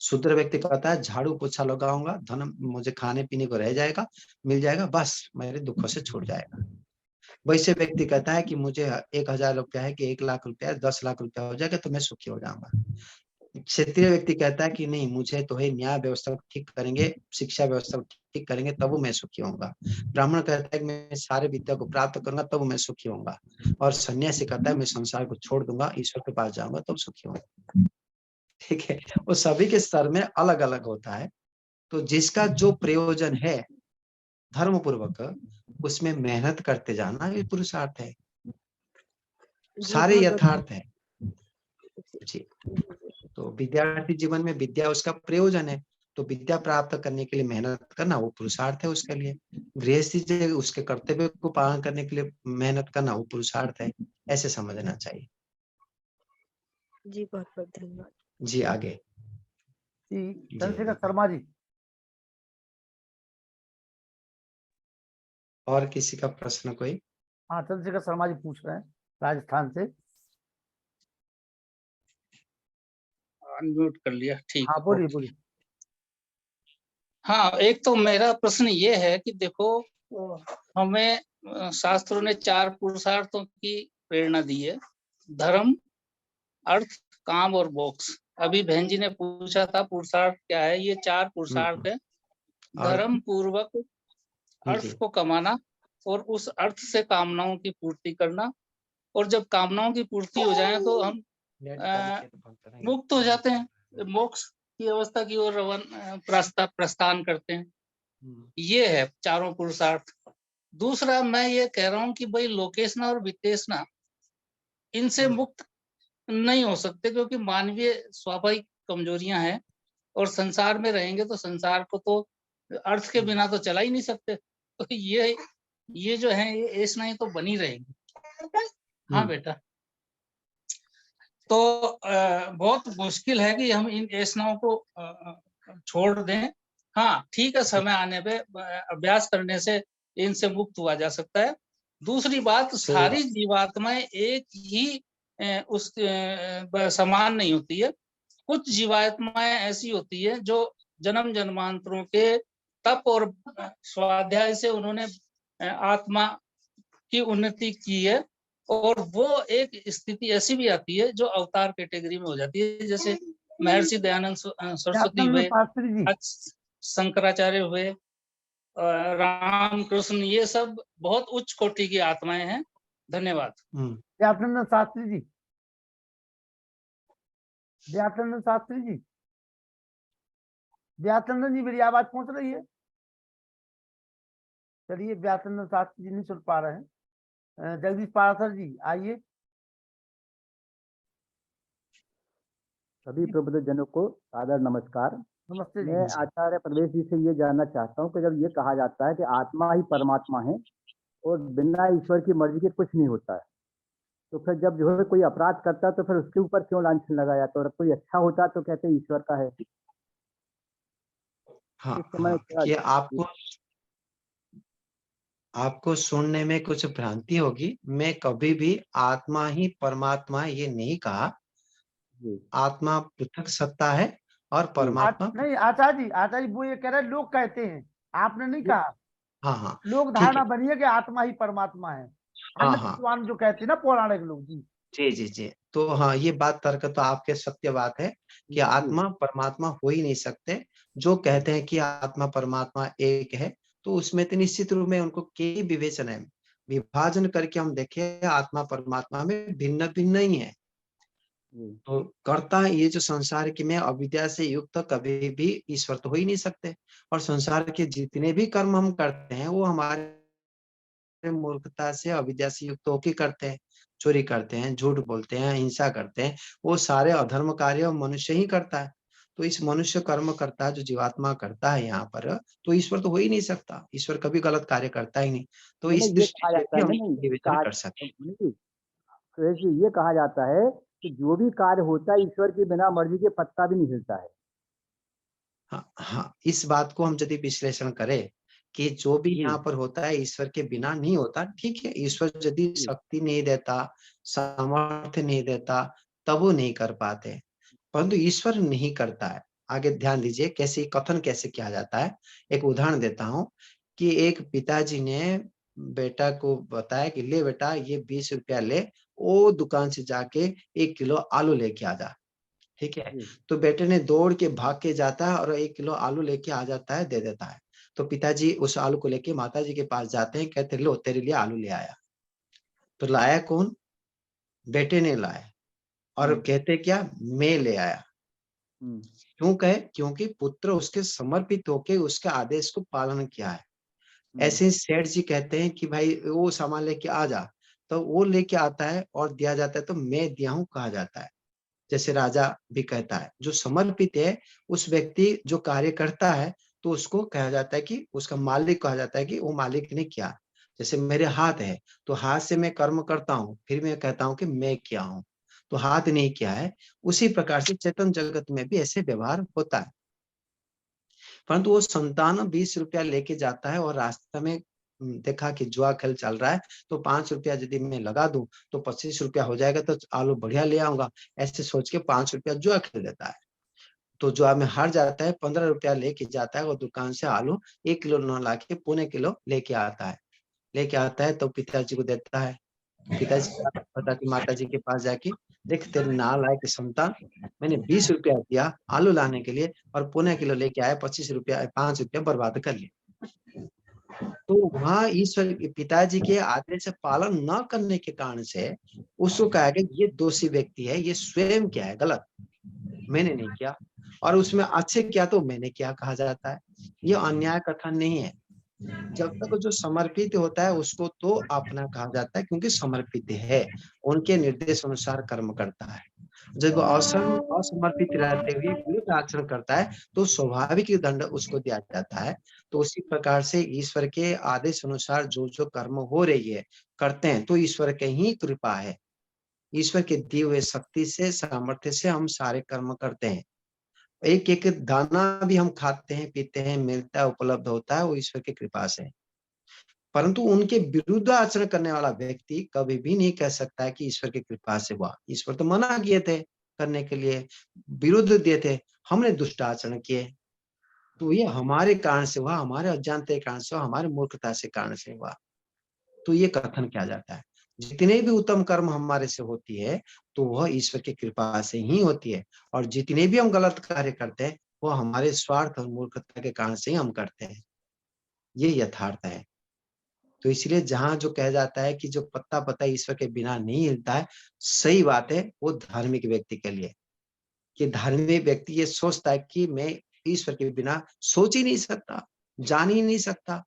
शूद्र व्यक्ति कहता है झाड़ू पोछा लगाऊंगा, धन मुझे खाने पीने को रह जाएगा, मिल जाएगा, बस मेरे दुखों से छूट जाएगा। वैसे व्यक्ति कहता है कि मुझे 1000 रुपया है कि 1 लाख रुपया है, 10 लाख रुपया हो जाएगा तो मैं सुखी हो जाऊंगा। क्षेत्रीय व्यक्ति कहता है कि नहीं, मुझे तो है न्याय व्यवस्था ठीक करेंगे, शिक्षा व्यवस्था ठीक करेंगे तब मैं सुखी होऊंगा। ब्राह्मण कहता है कि मैं सारे विद्या को प्राप्त करूंगा तब मैं सुखी होऊंगा। और सन्यासी कहता है मैं संसार को छोड़ दूंगा, ईश्वर के पास जाऊंगा तब सुखी होऊंगा। ठीक है, वो सभी के स्तर में अलग अलग होता है। तो जिसका जो प्रयोजन है धर्म पूर्वक, उसमें मेहनत करते जाना ये पुरुषार्थ है, जी, सारे बहुत यथार्थ है बहुत जी। तो विद्यार्थी जीवन में विद्या उसका प्रयोजन है, तो विद्या प्राप्त करने के लिए मेहनत करना वो पुरुषार्थ है उसके लिए। गृहस्थी से उसके कर्तव्य को पालन करने के लिए मेहनत करना वो पुरुषार्थ है, ऐसे समझना चाहिए। जी, बहुत बहुत धन्यवाद। जी आगे। जी, जी चंद्रशेखर आगे। शर्मा जी। और किसी का प्रश्न कोई? हाँ, चंद्रशेखर शर्मा जी पूछ रहे हैं राजस्थान से। अनम्यूट कर लिया, ठीक हाँ है, बोलिए ओके। बोलिए। हाँ, एक तो मेरा प्रश्न ये है कि देखो हमें शास्त्रों ने 4 पुरुषार्थों की प्रेरणा दी है, धर्म, अर्थ, काम और मोक्ष। अभी बहन जी ने पूछा था पुरुषार्थ क्या है, ये 4 पुरुषार्थ है। धर्म पूर्वक अर्थ को कमाना और उस अर्थ से कामनाओं की पूर्ति करना, और जब कामनाओं की पूर्ति हो जाए तो हम मुक्त हो जाते हैं, मोक्ष की अवस्था की ओर प्रस्थान करते हैं। ये है चारों पुरुषार्थ। दूसरा मैं ये कह रहा हूँ कि भाई लोकेशना और वित्तेषणा इनसे मुक्त नहीं हो सकते, क्योंकि मानवीय स्वाभाविक कमजोरियां हैं, और संसार में रहेंगे तो संसार को तो अर्थ के बिना तो चला ही नहीं सकते। तो ये जो है ये ऐसनाएं तो बनी रहेगी। हाँ बेटा, तो बहुत मुश्किल है कि हम इन ऐसनाओं को छोड़ दें। हाँ ठीक है, समय आने पे अभ्यास करने से इनसे मुक्त हुआ जा सकता है। दूसरी बात, सारी जीवात्माएं एक ही उस समान नहीं होती है। कुछ जीवात्माएं ऐसी होती है जो जन्म जन्मांतरों के तप और स्वाध्याय से उन्होंने आत्मा की उन्नति की है, और वो एक स्थिति ऐसी भी आती है जो अवतार कैटेगरी में हो जाती है, जैसे महर्षि दयानंद सरस्वती हुए, शंकराचार्य हुए, रामकृष्ण, ये सब बहुत उच्च कोटि की आत्माएं हैं। धन्यवाद। व्यासनंदन शास्त्री जी, व्यासनंदन शास्त्री जी, व्यासनंदन जी मेरी आवाज पहुंच रही है? चलिए, व्यासनंदन शास्त्री जी नहीं सुन पा रहे हैं। जगदीश पाराशर जी आइए। सभी प्रबुद्ध जनों को सादर नमस्कार। नमस्ते जी। मैं आचार्य प्रवेश जी से ये जानना चाहता हूँ कि जब ये कहा जाता है कि आत्मा ही परमात्मा है और बिना ईश्वर की मर्जी के कुछ नहीं होता है, तो फिर जब जो है कोई अपराध करता है तो फिर उसके ऊपर क्यों लांछन लगाया जाता है? और कोई अच्छा होता तो कहते हैं ईश्वर का है। हाँ, ये आपको सुनने में कुछ भ्रांति होगी। मैं कभी भी आत्मा ही परमात्मा ये नहीं कहा। आत्मा पृथक सत्ता है और परमात्मा नहीं आचार्य जी वो ये कह रहे हैं, लोग कहते हैं, आपने नहीं कहा। हाँ, लोग धारणा बनी है कि आत्मा ही परमात्मा है। हाँ, जो कहते हैं ना पौराणिक लोग। जी। तो हाँ, ये बात तर्क तो आपके सत्य बात है कि आत्मा परमात्मा हो ही नहीं सकते। जो कहते हैं कि आत्मा परमात्मा एक है, तो उसमें तो निश्चित रूप में उनको कई विवेचन है। विभाजन करके हम देखें, आत्मा परमात्मा में भिन्न भिन्न ही है। तो कर्ता ये जो संसार की में अविद्या से युक्त कभी भी ईश्वर तो हो ही नहीं सकते, और संसार के जितने भी कर्म हम करते हैं वो हमारे मूर्खता से अविद्या से युक्त होकर करते हैं। चोरी करते हैं, झूठ बोलते हैं, हिंसा करते हैं, वो सारे अधर्म कार्य मनुष्य ही करता है। तो इस मनुष्य कर्म करता है जो जीवात्मा करता है यहाँ पर, तो ईश्वर तो हो ही नहीं सकता। ईश्वर कभी गलत कार्य करता ही नहीं। तो इस दृष्टि से भी हम निवेदन कर सकते हैं। ये कहा जाता है कि जो भी कार्य होता है ईश्वर के बिना मर्जी के पत्ता भी नहीं हिलता है। हाँ, इस बात को हम यदि विश्लेषण करें कि जो भी यहाँ पर होता है ईश्वर के बिना नहीं होता, ठीक है। ईश्वर यदि शक्ति नहीं देता, सामर्थ्य नहीं देता, तब वो नहीं कर पाते, परंतु ईश्वर नहीं करता है। आगे ध्यान दीजिए कैसे कथन कैसे किया जाता है। एक उदाहरण देता हूँ कि एक पिताजी ने बेटा को बताया कि ले बेटा ये 20 रुपया ले, वो दुकान से जाके 1 किलो आलू लेके आ जा। ठीक है, तो बेटे ने दौड़ के भाग के जाता है और 1 किलो आलू लेके आ जाता है, दे देता है। तो पिताजी उस आलू को लेके माताजी के पास जाते हैं, कहते लो तेरे लिए आलू ले आया। तो लाया कौन? बेटे ने लाया, और कहते क्या? मैं ले आया। क्यों कहे? क्योंकि पुत्र उसके समर्पित होके उसके आदेश को पालन किया है। ऐसे ही सेठ जी कहते हैं कि भाई वो सामान लेके आ जा, तो वो लेके आता है और दिया जाता है, तो मैं दिया हूं कहा जाता है। जैसे राजा भी कहता है, जो समर्पित है उस व्यक्ति जो कार्य करता है, तो उसको कहा जाता है कि उसका मालिक कहा जाता है कि वो मालिक ने किया। जैसे मेरे हाथ है, तो हाथ से मैं कर्म करता हूँ, फिर मैं कहता हूँ कि मैं किया हूँ, तो हाथ नहीं किया है। उसी प्रकार से चेतन जगत में भी ऐसे व्यवहार होता है। परंतु वो संतान 20 रुपया लेके जाता है और रास्ते में देखा कि जुआ खेल चल रहा है, तो 5 रुपया यदि मैं लगा दूं तो 25 रुपया हो जाएगा, तो आलू बढ़िया ले आऊंगा, ऐसे सोच के 5 रुपया जुआ खेल देता है। तो जो आदमी हार जाता है 15 रुपया लेके जाता है, वो दुकान से आलू 1 किलो न ला के 1.25 किलो लेके आता है तो पिताजी को देता है। पिताजी पता कि माता जी के पास जाके, देख तेरे नालायक संतान, मैंने 20 रुपया दिया आलू लाने के लिए और 1.25 किलो लेके आया, 25 रुपया 5 रुपया बर्बाद कर लिए। तो वहाँ ईश्वर पिताजी के आदेश से पालन न करने के कारण से उसको कहा कि ये दोषी व्यक्ति है, ये स्वयं क्या है गलत, मैंने नहीं किया, और उसमें अच्छे किया तो मैंने क्या कहा जाता है। ये अन्याय कथन नहीं है। जब तक जो समर्पित होता है उसको तो अपना कहा जाता है, क्योंकि समर्पित है, उनके निर्देश अनुसार कर्म करता है। जब असमर्पित रहते हुए विरुद्ध आचरण करता है तो स्वाभाविक दंड उसको दिया जाता है। तो उसी प्रकार से ईश्वर के आदेश अनुसार जो जो कर्म हो रही है करते हैं तो ईश्वर की ही कृपा है। ईश्वर के दिए हुए शक्ति से, सामर्थ्य से हम सारे कर्म करते हैं। एक एक दाना भी हम खाते हैं, पीते हैं, मिलता है, उपलब्ध होता है, वो ईश्वर की कृपा से। परंतु उनके विरुद्ध आचरण करने वाला व्यक्ति कभी भी नहीं कह सकता है कि ईश्वर की कृपा से हुआ। ईश्वर तो मना किए थे करने के लिए, विरुद्ध दिए थे, हमने दुष्ट आचरण किए, तो ये हमारे कारण से हुआ, हमारे अज्ञानता के कारण से हुआ, हमारे मूर्खता से कारण से हुआ। तो ये कथन किया जाता है। जितने भी उत्तम कर्म हमारे से होती है तो वह ईश्वर की कृपा से ही होती है, और जितने भी हम गलत कार्य करते हैं वो हमारे स्वार्थ और मूर्खता के कारण से ही हम करते हैं। ये यथार्थ है। तो इसलिए जहां जो कहा जाता है कि जो पत्ता पत्ता ईश्वर के बिना नहीं हिलता है, सही बात है वो धार्मिक व्यक्ति के लिए, कि धार्मिक व्यक्ति ये सोचता है कि मैं ईश्वर के बिना सोच ही नहीं सकता, जान ही नहीं सकता।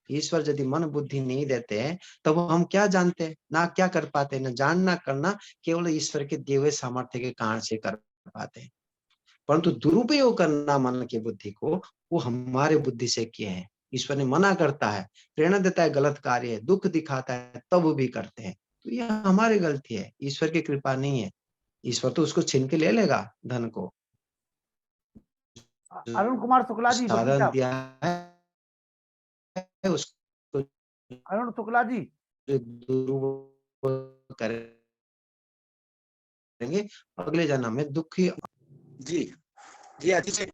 ईश्वर यदि मन बुद्धि नहीं देते हैं तब तो हम क्या जानते हैं, ना क्या कर पाते हैं, ना जान ना करना, केवल ईश्वर के दिए हुए सामर्थ्य के कारण से कर पाते हैं। परंतु दुरुपयोग करना मन की बुद्धि को, वो हमारे बुद्धि से किए हैं। ईश्वर ने मना करता है, प्रेरणा देता है, गलत कार्य है, दुख दिखाता है, तब वो भी करते हैं, तो यह हमारी गलती है, ईश्वर की कृपा नहीं है। ईश्वर तो उसको छीन के ले लेगा धन को। अरुण कुमार शुक्ला जी, वकील साधन साहब। दिया है उसको अरुण शुक्ला जी, दुरुपयोग करेंगे अगले जन्म में दुखी। जी जी आदि जी,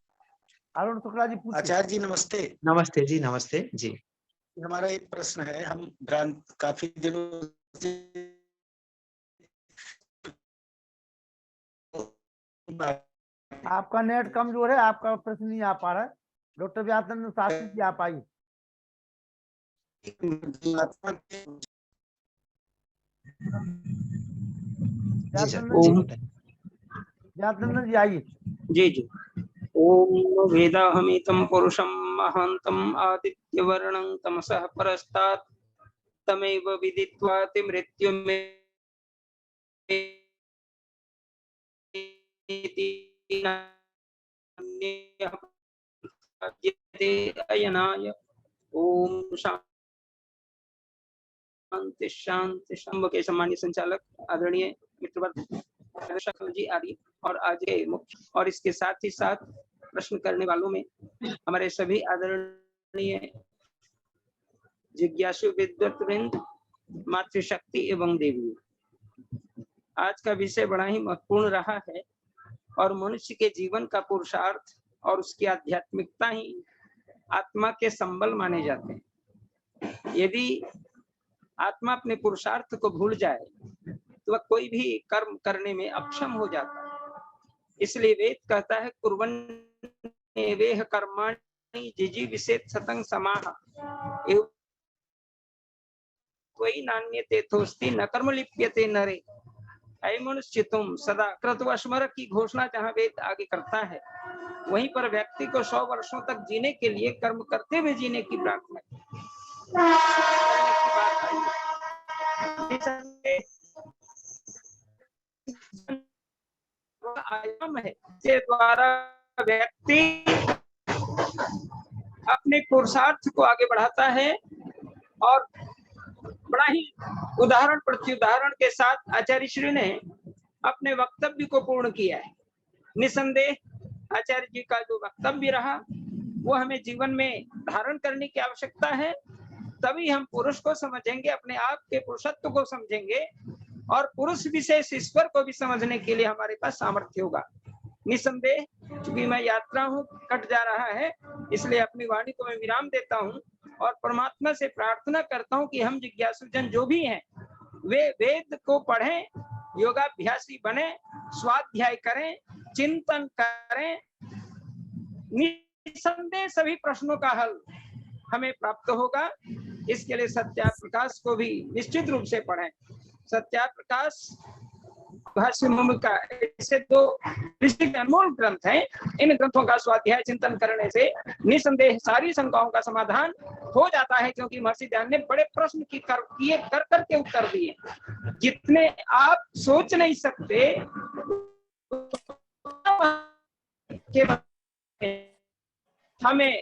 अरुण शुक्ला जी पूछिए। आचार्य जी नमस्ते। नमस्ते जी, नमस्ते जी। हमारा एक प्रश्न है, हम भ्रांत काफी दिनों से आपका नेट कमजोर है, आपका प्रश्न नहीं आ पा रहा है। डॉक्टर व्यासनंद शास्त्री जी आप आइए। व्यासनंद जी आइए। जी जी। ओम वेदाहमितं पुरुषं महान्तं आदित्यवर्णं तमसः परस्तात् तमेव विदित्वा अयनाय। ओम शांति शांति। शंभ के सम्मानीय संचालक आदरणीय मित्रवर्ग जी आदि और आज के मुख्य और इसके साथ ही साथ प्रश्न करने वालों में हमारे सभी आदरणीय जिज्ञासु विद्वत्वृंद, मातृशक्ति एवं देवी। आज का विषय बड़ा ही महत्वपूर्ण रहा है और मनुष्य के जीवन का पुरुषार्थ और उसकी आध्यात्मिकता ही आत्मा के संबल माने जाते हैं। यदि आत्मा अपने पुरुषार्थ को भूल जाए तो वह कोई भी कर्म करने में अक्षम हो जाता है। इसलिए वेद कहता है कुर्वन्नेवेह कर्माणि जिजीविषेत् सतं समाः त्वयि नान्यते तोस्ति न कर्म लिप्यते नरे। ऐ मनुष्य तुम सदा कृत्व स्मर की घोषणा जहाँ वेद आगे करता है, वहीं पर व्यक्ति को 100 वर्षों तक जीने के लिए कर्म करते हुए जीने की प्रार्थना आयाम है के द्वारा व्यक्ति अपने पुरुषार्थ को आगे बढ़ाता है और बड़ा ही उदाहरण प्रत्युदाहरण के साथ आचार्य श्री ने अपने वक्तव्य को पूर्ण किया है। निसंदेह आचार्य जी का जो वक्तव्य रहा वो हमें जीवन में धारण करने की आवश्यकता है, तभी हम पुरुष को समझेंगे, अपने आप के पुरुषत्व को समझेंगे और पुरुष विशेष ईश्वर को भी समझने के लिए हमारे पास सामर्थ्य होगा। निसंदेह क्योंकि मैं यात्रा हूँ, कट जा रहा है, इसलिए अपनी वाणी को मैं विराम देता हूँ और परमात्मा से प्रार्थना करता हूँ कि हम जिज्ञासु जन जो भी हैं वे वेद को पढ़ें, योगाभ्यासी बने, स्वाध्याय करें, चिंतन करें। निसंदेह सभी प्रश्नों का हल हमें प्राप्त होगा। इसके लिए सत्याप्रकाश को भी निश्चित रूप से पढ़ें। सत्याप्रकाश भाष्य भूमिका ऐसे दो अनमोल ग्रंथ हैं। इन ग्रंथों का स्वाध्याय चिंतन करने से निसंदेह सारी शंकाओं का समाधान हो जाता है, क्योंकि महर्षि दयानंद ने बड़े प्रश्न कर करके उत्तर दिए, जितने आप सोच नहीं सकते। हमें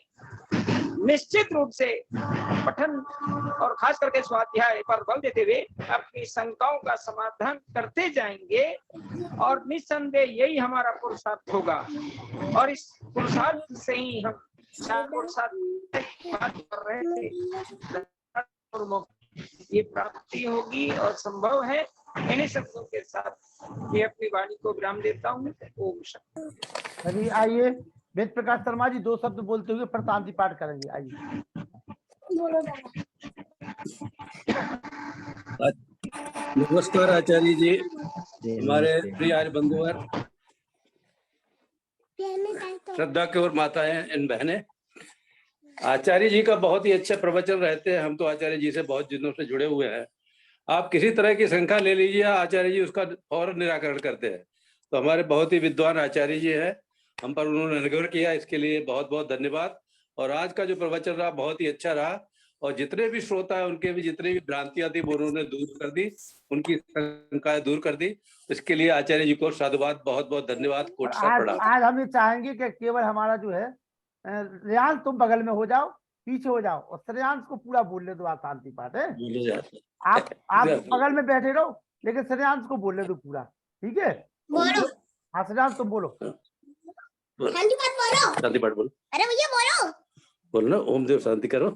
निश्चित रूप से पठन और खास करके स्वाध्याय पर बल देते हुए अपनी शंकाओं का समाधान करते जाएंगे और निस्संदेह यही हमारा पुरुषार्थ होगा। और इस पुरुषार्थ से ही हम बात कर रहे थे, ये प्राप्ति होगी और संभव है। इन्हीं शब्दों के साथ मैं अपनी वाणी को विराम देता हूँ। ओम शांति। चलिए आइए वेद प्रकाश शर्मा जी 2 शब्द बोलते हुए प्रशांति पाठ करेंगे। आइए। नमस्कार आचार्य जी, हमारे प्रिय आर्य बंधुवर, श्रद्धा की ओर माताएं एवं बहनें, आचार्य जी का बहुत ही अच्छा प्रवचन रहते हैं। हम तो आचार्य जी से बहुत दिनों से जुड़े हुए हैं। आप किसी तरह की शंका ले लीजिए, आचार्य जी उसका फौरन निराकरण करते हैं। तो हमारे बहुत ही विद्वान आचार्य जी हैं, हम पर उन्होंने निर्भर किया, इसके लिए बहुत बहुत धन्यवाद। और आज का जो प्रवचन रहा बहुत ही अच्छा रहा, और जितने भी श्रोता है उनके भी जितनी भी भ्रांतियां थी वो उन्होंने दूर कर दी, उनकी शंकाएं दूर कर दी। इसके लिए आचार्य जी को साधुवाद, बहुत बहुत धन्यवाद, कोटि सा प्रणाम। आज हम ये चाहेंगे कि केवल हमारा जो है रेयांश तुम बगल में हो जाओ, पीछे हो जाओ और श्रेयांश को पूरा बोलने दो। शांति पाठ है, आप बगल में बैठे रहो लेकिन श्रेयांश को बोलने दो पूरा, ठीक है? बोलो। हाँ श्रेयांश तुम बोलो, शांति पाठ बोलो। अरे भैया बोलो, बोलो ना, ओम देव शांति करो।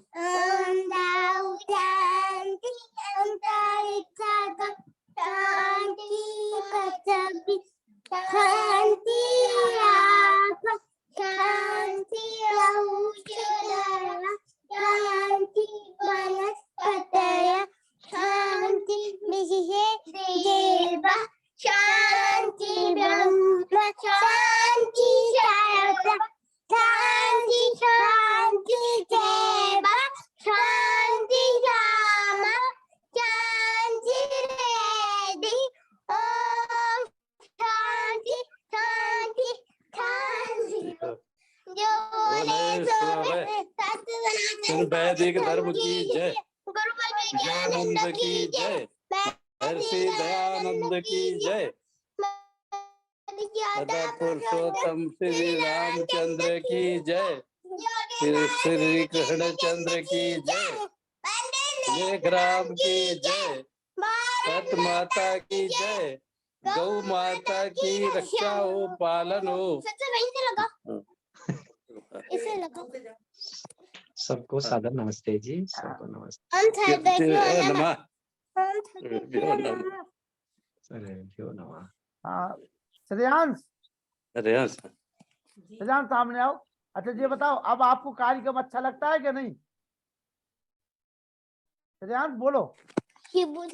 वैदिक धर्म की जय, ज्ञानंद की जय, महर्षि दयानंद की जय, सदा पुरुषोत्तम श्री रामचंद्र की जय, श्री कृष्ण चंद्र की जय, मेघराम की जय, सत माता की जय, गौ माता की रक्षा हो, पालन हो। सबको सादर नमस्ते जी, सबको नमस्ते। श्रेयांश, श्रेयांश सामने आओ। अच्छा ये बताओ, अब आपको कार्यक्रम अच्छा लगता है कि नहीं? श्रेयांश बोलो। बहुत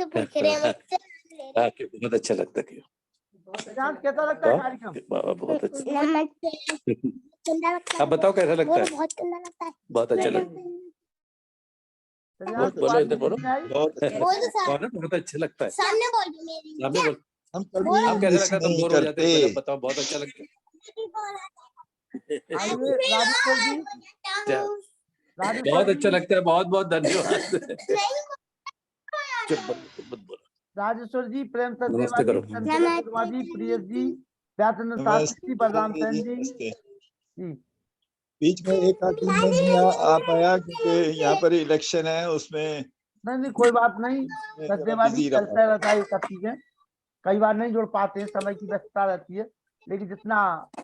अच्छा लगता है। श्रेयांश कैसा लगता है कार्यक्रम? बहुत अच्छा। आप बताओ कैसा लगता है? बहुत अच्छा लगता है। बोलो इधर बोलो। बहुत अच्छा लगता है। सामने बोल। हम कभी आप कैसा लगता है? तुम बोर हो जाते हो, बताओ। बहुत अच्छा लगता है। बहुत अच्छा लगता है। बहुत बहुत धन्यवाद। राजेश्वर जी, प्रेम सर, नमस्ते करो। प्रिय जी, व्यासनंद शास्त्री, बलराम सेन जी। बीच में एक आध दिन में नहीं आ पाया क्योंकि यहाँ पर इलेक्शन है, उसमें नहीं कोई बात नहीं, सत्यवादी चलता रहता है, सब चीजें कई बार नहीं जुड़ पाते हैं, समय की व्यस्तता रहती है, लेकिन जितना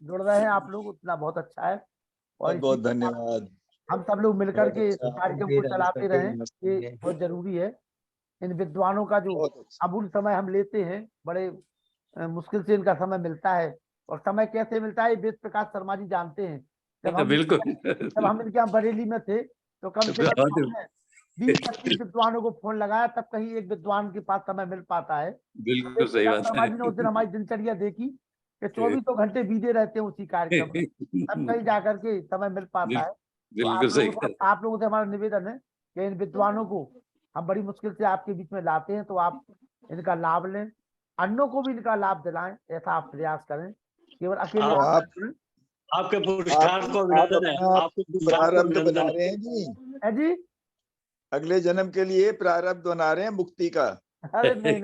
जुड़ रहे हैं आप लोग उतना बहुत अच्छा है। और बहुत धन्यवाद। हम सब लोग मिलकर के कार्यक्रम को चलाते रहें, ये बहुत जरूरी है। इन विद्वानों का जो अमूल्य समय हम लेते हैं, बड़े मुश्किल से इनका समय मिलता है, और समय कैसे मिलता है वेद प्रकाश शर्मा जी जानते हैं। बिल्कुल। जब हम इनके यहाँ बरेली में थे तो कम से कम हमने 20-25 विद्वानों को फोन लगाया, तब कहीं एक विद्वान के पास समय मिल पाता है। बिल्कुल सही बात शर्मा है। जी ने उस दिन हमारी दिनचर्या देखी कि 24 घंटे बीते रहते हैं उसी कार्यक्रम में, तब कहीं जाकर के समय मिल पाता है। तो बिल्कुल सही बात। आप लोगों से हमारा निवेदन है कि इन विद्वानों को हम बड़ी मुश्किल से आपके बीच में लाते हैं, तो आप इनका लाभ लें, अन्यों को भी इनका लाभ दिलाएं, ऐसा आप प्रयास करें। केवल अकेले आपके पुरुषार्थ को अभिनंदन है, आपके पुरुषार्थ को प्रारब्ध बना अभिनंदन रहे हैं जी, है जी। अगले जन्म के लिए प्रारब्ध बना रहे हैं मुक्ति का। अरे नहीं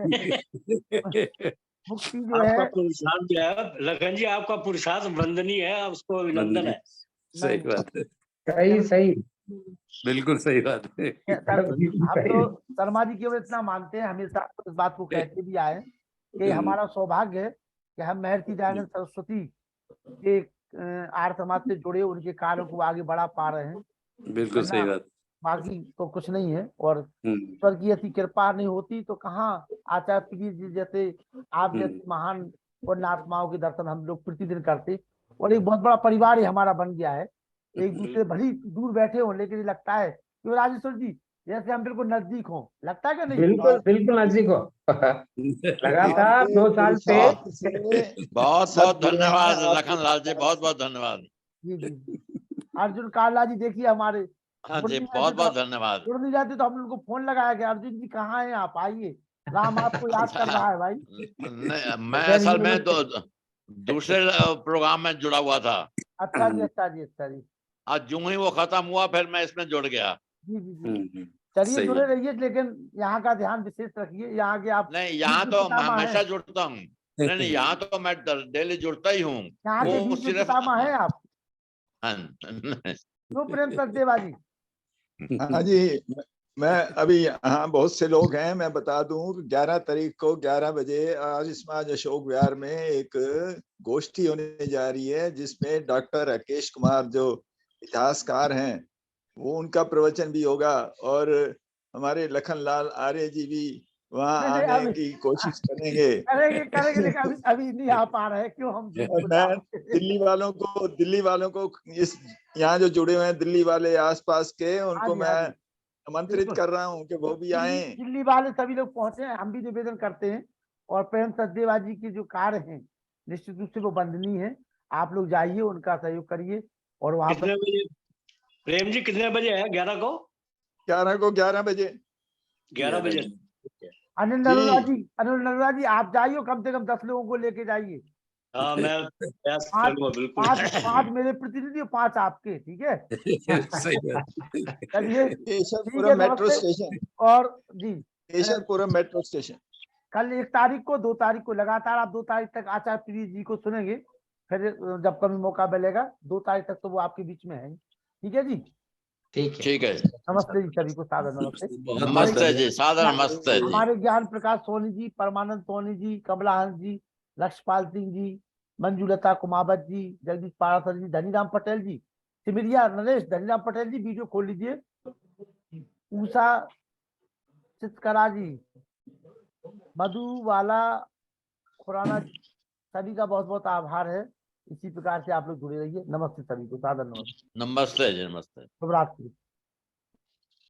मुक्ति जो आपका है, पुरुषार्थ जो है लखन जी, आपका पुरुषार्थ वंदनीय है, उसको अभिनंदन है। सही बात है। सही बिल्कुल सही बात है। हम तो शर्मा जी केवल इतना मानते हैं, हमेशा इस बात को कहते भी आए कि हमारा सौभाग्य है कि हम महर्षि दयानंद सरस्वती के आर्य समाज से जुड़े, उनके कार्यों को आगे बढ़ा पा रहे हैं। बिल्कुल सही बात। बाकी तो कुछ नहीं है, और ईश्वर की ऐसी कृपा नहीं होती तो कहाँ आचार्य प्रिय जी जैसे आप जैसे महान पुण्यात्माओं के दर्शन हम लोग प्रतिदिन करते, और एक बहुत बड़ा परिवार ही हमारा बन गया है। एक दूसरे भली दूर बैठे हो, लेकिन ये लगता है कि राजेश्वर जी जैसे हम बिल्कुल नजदीक हो, लगता है कि नहीं? बिल्कुल नजदीक हो। लगातार 2 साल से बहुत बहुत धन्यवाद लखन लाल जी, बहुत बहुत धन्यवाद। जी जी अर्जुन काला जी देखिए हमारे, हाँ जी, बहुत बहुत धन्यवाद। जुड़ नहीं जाते तो हम उनको फोन लगाया कि अर्जुन जी कहाँ हैं आप, आइए, राम आपको याद कर रहा है भाई। नहीं, मैं असल में तो दूसरे प्रोग्राम में जुड़ा हुआ था। अच्छा जी, अच्छा जी, अच्छा जी। आज जो ही वो खत्म हुआ फिर मैं इसमें जुड़ गया। जी जी जी, चलिए जुड़े रहिए, लेकिन यहाँ का ध्यान विशेष रखिए, यहाँ के आप। नहीं, यहाँ तो मैं हमेशा जुड़ता हूँ। नहीं, यहाँ तो मैं डेली जुड़ता ही हूँ। यहाँ के बीच में पितामह है आप। क्यों प्रेम सचदेवा जी? हाँ जी, मैं अभी यहाँ बहुत से लोग हैं, मैं बता दूं 11 तारीख को 11 बजे समाज अशोक विहार में एक गोष्ठी होने जा रही है, जिसमें डॉक्टर राकेश कुमार जो इतिहासकार हैं वो उनका प्रवचन भी होगा, और हमारे लखन लाल आर्य जी भी वहाँ आने की कोशिश करेंगे। करेंगे लेकिन अभी नहीं आ पा रहे, क्यों हम मैं दिल्ली वालों को इस यहाँ जो जुड़े हुए हैं दिल्ली वाले आसपास के, उनको मैं आमंत्रित कर रहा हूँ कि वो भी आए। दिल्ली वाले सभी लोग पहुंचे, हम भी निवेदन करते हैं, और प्रेम सचदेवा जी के जो कार्य हैं निश्चित रूप से वो वंदनीय है। आप लोग जाइए, उनका सहयोग करिए। और वहाँ पर प्रेम जी कितने बजे है? 11 को 11 बजे 11 बजे। अनिल नरोला जी आप जाइए, कम से कम 10 लोगों को लेके जाइए। हाँ, मैं प्रयास करूंगा बिल्कुल। 5 मेरे प्रतिनिधि और 5 आपके, ठीक है? चलिए, केशवपुरम मेट्रो स्टेशन, और जी केशवपुरम मेट्रो स्टेशन। कल 1 तारीख को, 2 तारीख को लगातार आप 2 तारीख तक आचार्य प्रिय जी को सुनेंगे, फिर जब कभी मौका मिलेगा 2 तारीख तक तो वो आपके बीच में है, ठीक है जी? ठीक है। नमस्ते जी, सभी को सादर नमस्ते। नमस्ते जी, सादर नमस्ते जी। हमारे ज्ञान प्रकाश सोनी जी, परमानंद सोनी जी, कमला हंस जी, लक्ष्यपाल सिंह जी, मंजूलता कुमावत जी, जगदीश पारासर जी, धनीराम पटेल जी, सिमरिया नरेश, धनीराम पटेल जी वीडियो खोल लीजिए, उषा चितकरा जी, मधुबाला खुराना, सभी का बहुत बहुत आभार है। इसी प्रकार से आप लोग जुड़े रहिए। नमस्ते सभी को, सादर नमस्ते। नमस्ते जी, नमस्ते। शुभ रात्रि।